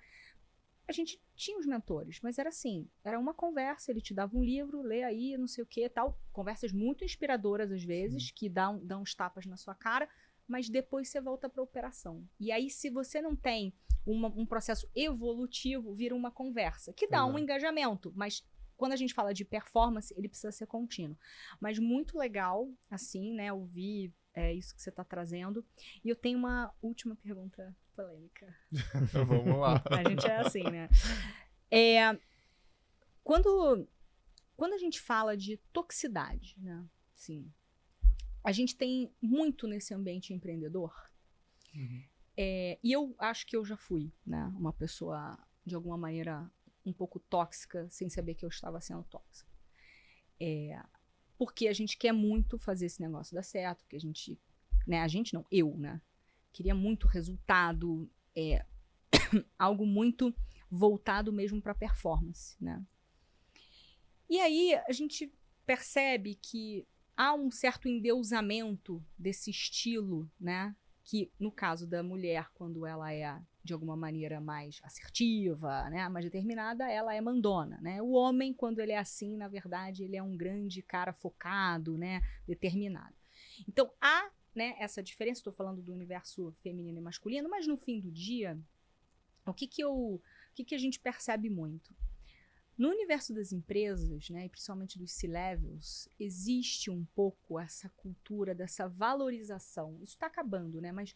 a gente tinha os mentores, mas era assim, era uma conversa, ele te dava um livro, lê aí, não sei o que, tal, conversas muito inspiradoras às vezes, que dão uns tapas na sua cara, mas depois você volta para a operação. E aí, se você não tem um processo evolutivo, vira uma conversa, que dá um engajamento, mas quando a gente fala de performance, ele precisa ser contínuo. Mas muito legal, assim, né, ouvir isso que você está trazendo. E eu tenho uma última pergunta polêmica. Vamos lá. A gente é assim, né? Quando a gente fala de toxicidade, né, assim, a gente tem muito nesse ambiente empreendedor. E eu acho que eu já fui, né, uma pessoa, de alguma maneira, um pouco tóxica, sem saber que eu estava sendo tóxica. Porque a gente quer muito fazer esse negócio dar certo, porque a gente não, eu, né, queria muito resultado, algo muito voltado mesmo para performance, né. E aí a gente percebe que há um certo endeusamento desse estilo, né? Que, no caso da mulher, quando ela é, de alguma maneira, mais assertiva, né? Mais determinada, ela é mandona, né? O homem, quando ele é assim, na verdade, ele é um grande cara focado, né? Determinado. Então, há, né, essa diferença, estou falando do universo feminino e masculino, mas no fim do dia, o que a gente percebe muito? No universo das empresas, né, e principalmente dos C-levels, existe um pouco essa cultura dessa valorização. Isso está acabando, né, mas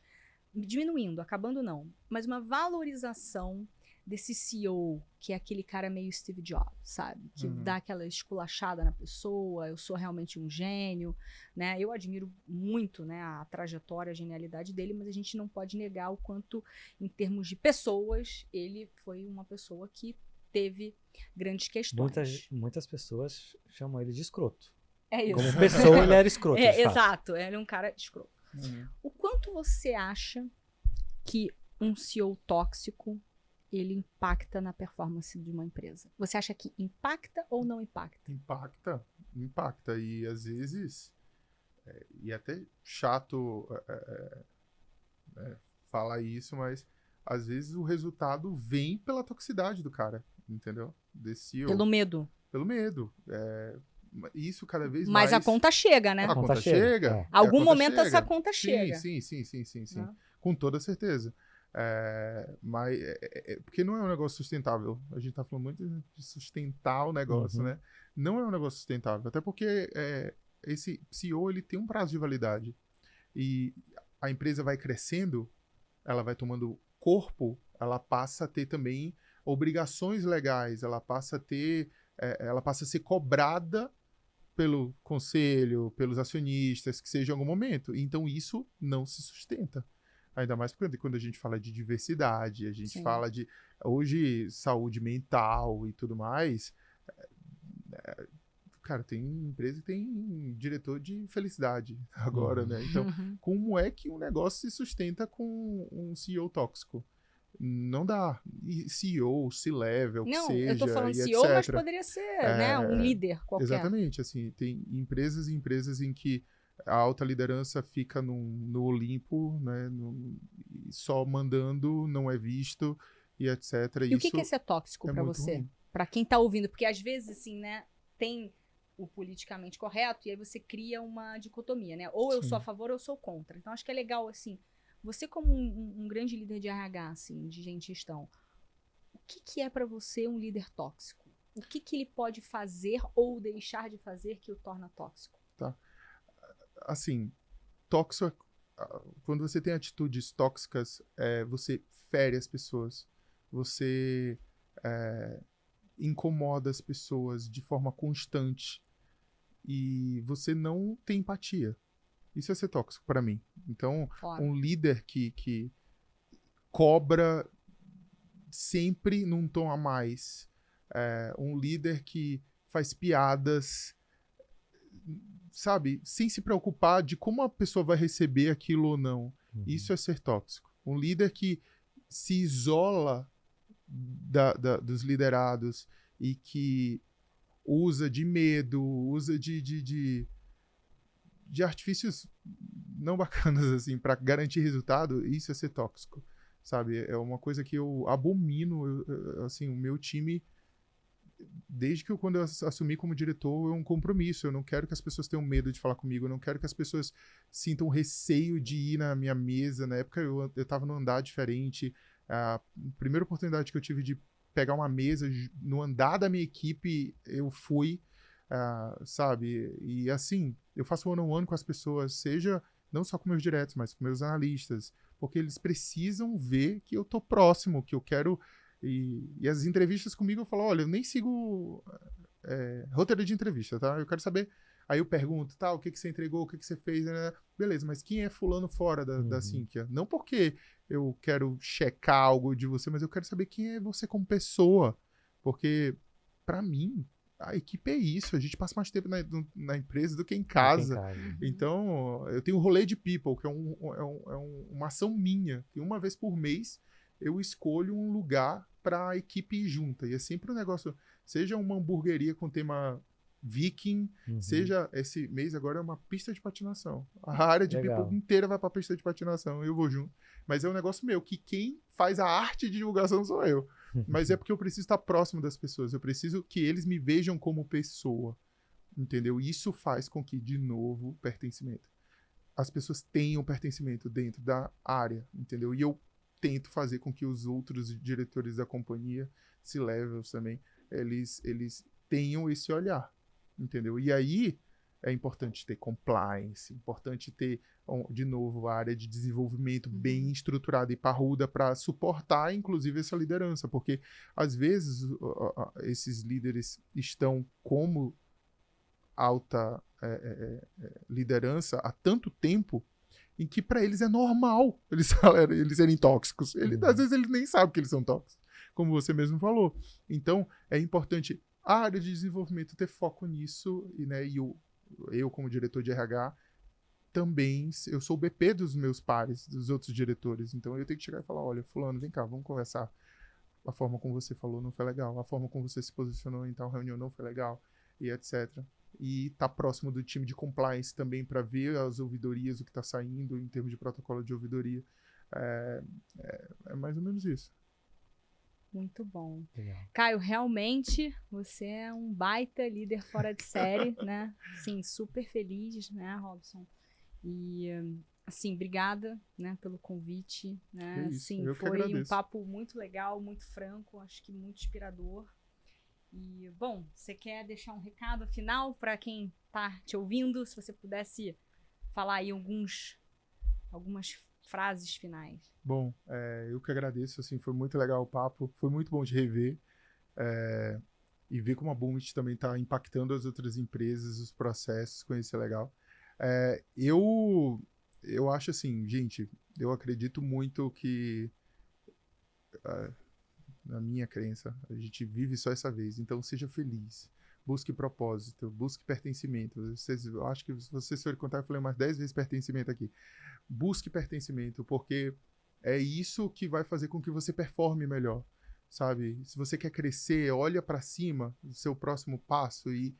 diminuindo, acabando não. Mas uma valorização desse CEO, que é aquele cara meio Steve Jobs, sabe? Que dá aquela esculachada na pessoa, eu sou realmente um gênio, né? Eu admiro muito, né, a trajetória, a genialidade dele, mas a gente não pode negar o quanto, em termos de pessoas, ele foi uma pessoa que teve grandes questões. Muitas pessoas chamam ele de escroto. É isso. Como pessoa, ele era escroto, de fato. Exato, ele é um cara escroto. O quanto você acha que um CEO tóxico, ele impacta na performance de uma empresa? Você acha que impacta ou não impacta? Impacta. E às vezes, e até chato falar isso, mas às vezes o resultado vem pela toxicidade do cara. Entendeu? Pelo medo. Pelo medo. Isso cada vez mais. Mas a conta chega, né? A conta chega. Algum momento essa conta chega. Sim. Com toda certeza. Mas porque não é um negócio sustentável. A gente tá falando muito de sustentar o negócio, né? Não é um negócio sustentável. Até porque esse CEO ele tem um prazo de validade. E a empresa vai crescendo, ela vai tomando corpo, ela passa a ter também obrigações legais, ela passa a ser cobrada pelo conselho, pelos acionistas, que seja em algum momento. Então, isso não se sustenta. Ainda mais quando a gente fala de diversidade, a gente fala de, hoje, saúde mental e tudo mais. Cara, tem empresa que tem diretor de felicidade agora, né? Então, como é que um negócio se sustenta com um CEO tóxico? Não dá. CEO, C-level, que seja, eu tô falando CEO, etc. mas poderia ser, né, um líder qualquer. Exatamente, assim, tem empresas e empresas em que a alta liderança fica no Olimpo, né, só mandando, não é visto, e etc. E o que é ser tóxico para você? Para quem tá ouvindo? Porque às vezes, assim, né, tem o politicamente correto e aí você cria uma dicotomia, né? Ou eu sou a favor ou eu sou contra. Então, acho que é legal, assim, você como um grande líder de RH, assim, de gente em gestão, o que é para você um líder tóxico? O que ele pode fazer ou deixar de fazer que o torna tóxico? Tá. Assim, tóxico quando você tem atitudes tóxicas, você fere as pessoas, você incomoda as pessoas de forma constante e você não tem empatia. Isso é ser tóxico para mim. Então, um líder que cobra sempre num tom a mais, um líder que faz piadas, sabe, sem se preocupar de como a pessoa vai receber aquilo ou não. Isso é ser tóxico. Um líder que se isola dos liderados e que usa de medo, usa de artifícios não bacanas assim para garantir resultado, isso é ser tóxico, sabe? É uma coisa que eu abomino. Assim, o meu time, desde que quando eu assumi como diretor, é um compromisso. Eu não quero que as pessoas tenham medo de falar comigo, eu não quero que as pessoas sintam receio de ir na minha mesa. Na época eu estava num andar diferente. A primeira oportunidade que eu tive de pegar uma mesa no andar da minha equipe, eu fui, sabe? E assim, eu faço one-on-one com as pessoas, seja não só com meus diretos, mas com meus analistas, porque eles precisam ver que eu tô próximo, que eu quero. E as entrevistas comigo eu falo, olha, eu nem sigo roteiro de entrevista, tá? Eu quero saber. Aí eu pergunto, tá, o que você entregou, o que você fez, né? Beleza, mas quem é fulano fora da Sinqia? Não porque eu quero checar algo de você, mas eu quero saber quem é você como pessoa. Porque, pra mim, a equipe é isso. A gente passa mais tempo na empresa do que em casa. Então, eu tenho o rolê de people, que é uma ação minha. E uma vez por mês, eu escolho um lugar pra equipe ir junta. E é sempre um negócio, seja uma hamburgueria com tema Viking, seja esse mês agora é uma pista de patinação. A área de people inteira vai pra pista de patinação, eu vou junto. Mas é um negócio meu, que quem faz a arte de divulgação sou eu. Mas é porque eu preciso estar próximo das pessoas, eu preciso que eles me vejam como pessoa, entendeu? Isso faz com que, de novo, pertencimento. As pessoas tenham pertencimento dentro da área, entendeu? E eu tento fazer com que os outros diretores da companhia, C-levels também, eles tenham esse olhar. Entendeu? E aí é importante ter compliance, importante ter, de novo, a área de desenvolvimento bem estruturada e parruda para suportar, inclusive, essa liderança. Porque, às vezes, esses líderes estão como alta liderança há tanto tempo em que, para eles, é normal eles serem tóxicos. Às vezes, eles nem sabem que eles são tóxicos, como você mesmo falou. Então, é importante a área de desenvolvimento ter foco nisso, né? E eu, como diretor de RH, também, eu sou o BP dos meus pares, dos outros diretores, então eu tenho que chegar e falar, olha, fulano, vem cá, vamos conversar. A forma como você falou não foi legal, a forma como você se posicionou em tal reunião não foi legal, e etc. E tá próximo do time de compliance também para ver as ouvidorias, o que tá saindo em termos de protocolo de ouvidoria. É mais ou menos isso. Muito bom. Legal. Caio, realmente você é um baita líder fora de série, né? Sim, super feliz, né, Robson? E, assim, obrigada, né, pelo convite, né? Sim, foi um papo muito legal, muito franco, acho que muito inspirador. E, bom, você quer deixar um recado final para quem tá te ouvindo? Se você pudesse falar aí algumas frases finais. Bom, eu que agradeço, assim, foi muito legal o papo, foi muito bom de rever e ver como a Boomit também está impactando as outras empresas, os processos, conhecer legal. Eu acho assim, gente, eu acredito muito que, na minha crença, a gente vive só essa vez, então seja feliz. Busque propósito, busque pertencimento. Eu acho que se vocês forem contar, eu falei umas 10 vezes pertencimento aqui. Busque pertencimento, porque é isso que vai fazer com que você performe melhor, sabe? Se você quer crescer, olha para cima do seu próximo passo e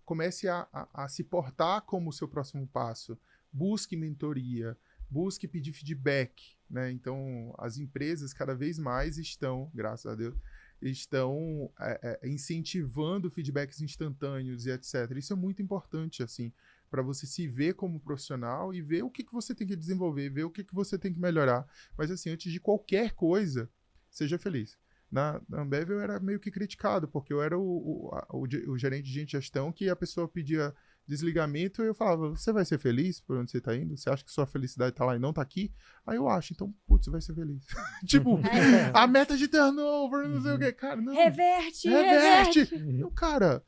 comece a se portar como o seu próximo passo. Busque mentoria, busque pedir feedback, né? Então, as empresas cada vez mais estão, graças a Deus, estão incentivando feedbacks instantâneos e etc. Isso é muito importante, assim, para você se ver como profissional e ver o que você tem que desenvolver, ver o que você tem que melhorar. Mas, assim, antes de qualquer coisa, seja feliz. Na Ambev eu era meio que criticado, porque eu era o gerente de gestão que a pessoa pedia desligamento, eu falava, você vai ser feliz por onde você tá indo? Você acha que sua felicidade tá lá e não tá aqui? Aí eu acho, então, putz, você vai ser feliz. Tipo, a meta de turnover, não sei o que, cara, não. Reverte. Eu, cara,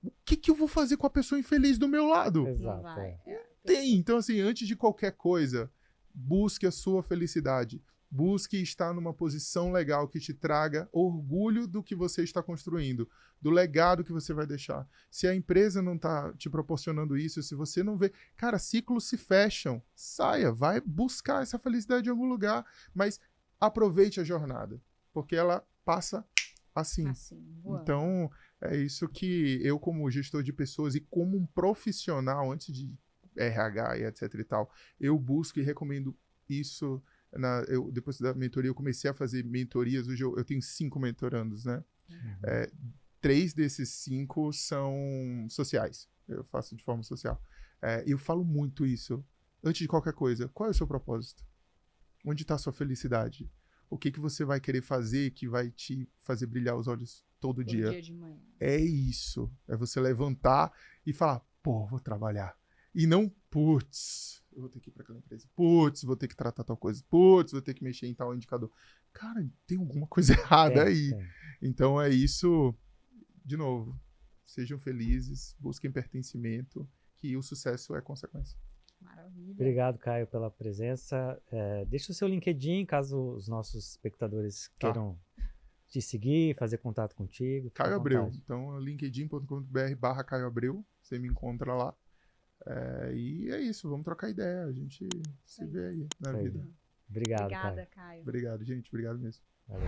o que eu vou fazer com a pessoa infeliz do meu lado? Exato. Tem. Então, assim, antes de qualquer coisa, busque a sua felicidade. Busque estar numa posição legal que te traga orgulho do que você está construindo, do legado que você vai deixar. Se a empresa não está te proporcionando isso, se você não vê... Cara, ciclos se fecham. Saia, vai buscar essa felicidade em algum lugar, mas aproveite a jornada, porque ela passa assim. Então, é isso que eu, como gestor de pessoas e como um profissional, antes de RH e etc e tal, eu busco e recomendo isso. Depois da mentoria, eu comecei a fazer mentorias. Hoje eu tenho 5 mentorandos, né? 3 desses 5 são sociais. Eu faço de forma social. E eu falo muito isso. Antes de qualquer coisa, qual é o seu propósito? Onde está a sua felicidade? O que você vai querer fazer que vai te fazer brilhar os olhos todo dia de manhã. É isso. É você levantar e falar, pô, vou trabalhar. E não, putz, eu vou ter que ir para aquela empresa. Putz, vou ter que tratar tal coisa. Putz, vou ter que mexer em tal indicador. Cara, tem alguma coisa errada aí. Então é isso. De novo, sejam felizes, busquem pertencimento, que o sucesso é consequência. Maravilha. Obrigado, Caio, pela presença. Deixa o seu LinkedIn, caso os nossos espectadores queiram te seguir, fazer contato contigo. Caio Abreu. Então, linkedin.com.br/Caio Abreu. Você me encontra lá. E é isso, vamos trocar ideia. A gente se vê aí na vida. Obrigado, Obrigada, Caio. Obrigado, gente. Obrigado mesmo. Valeu.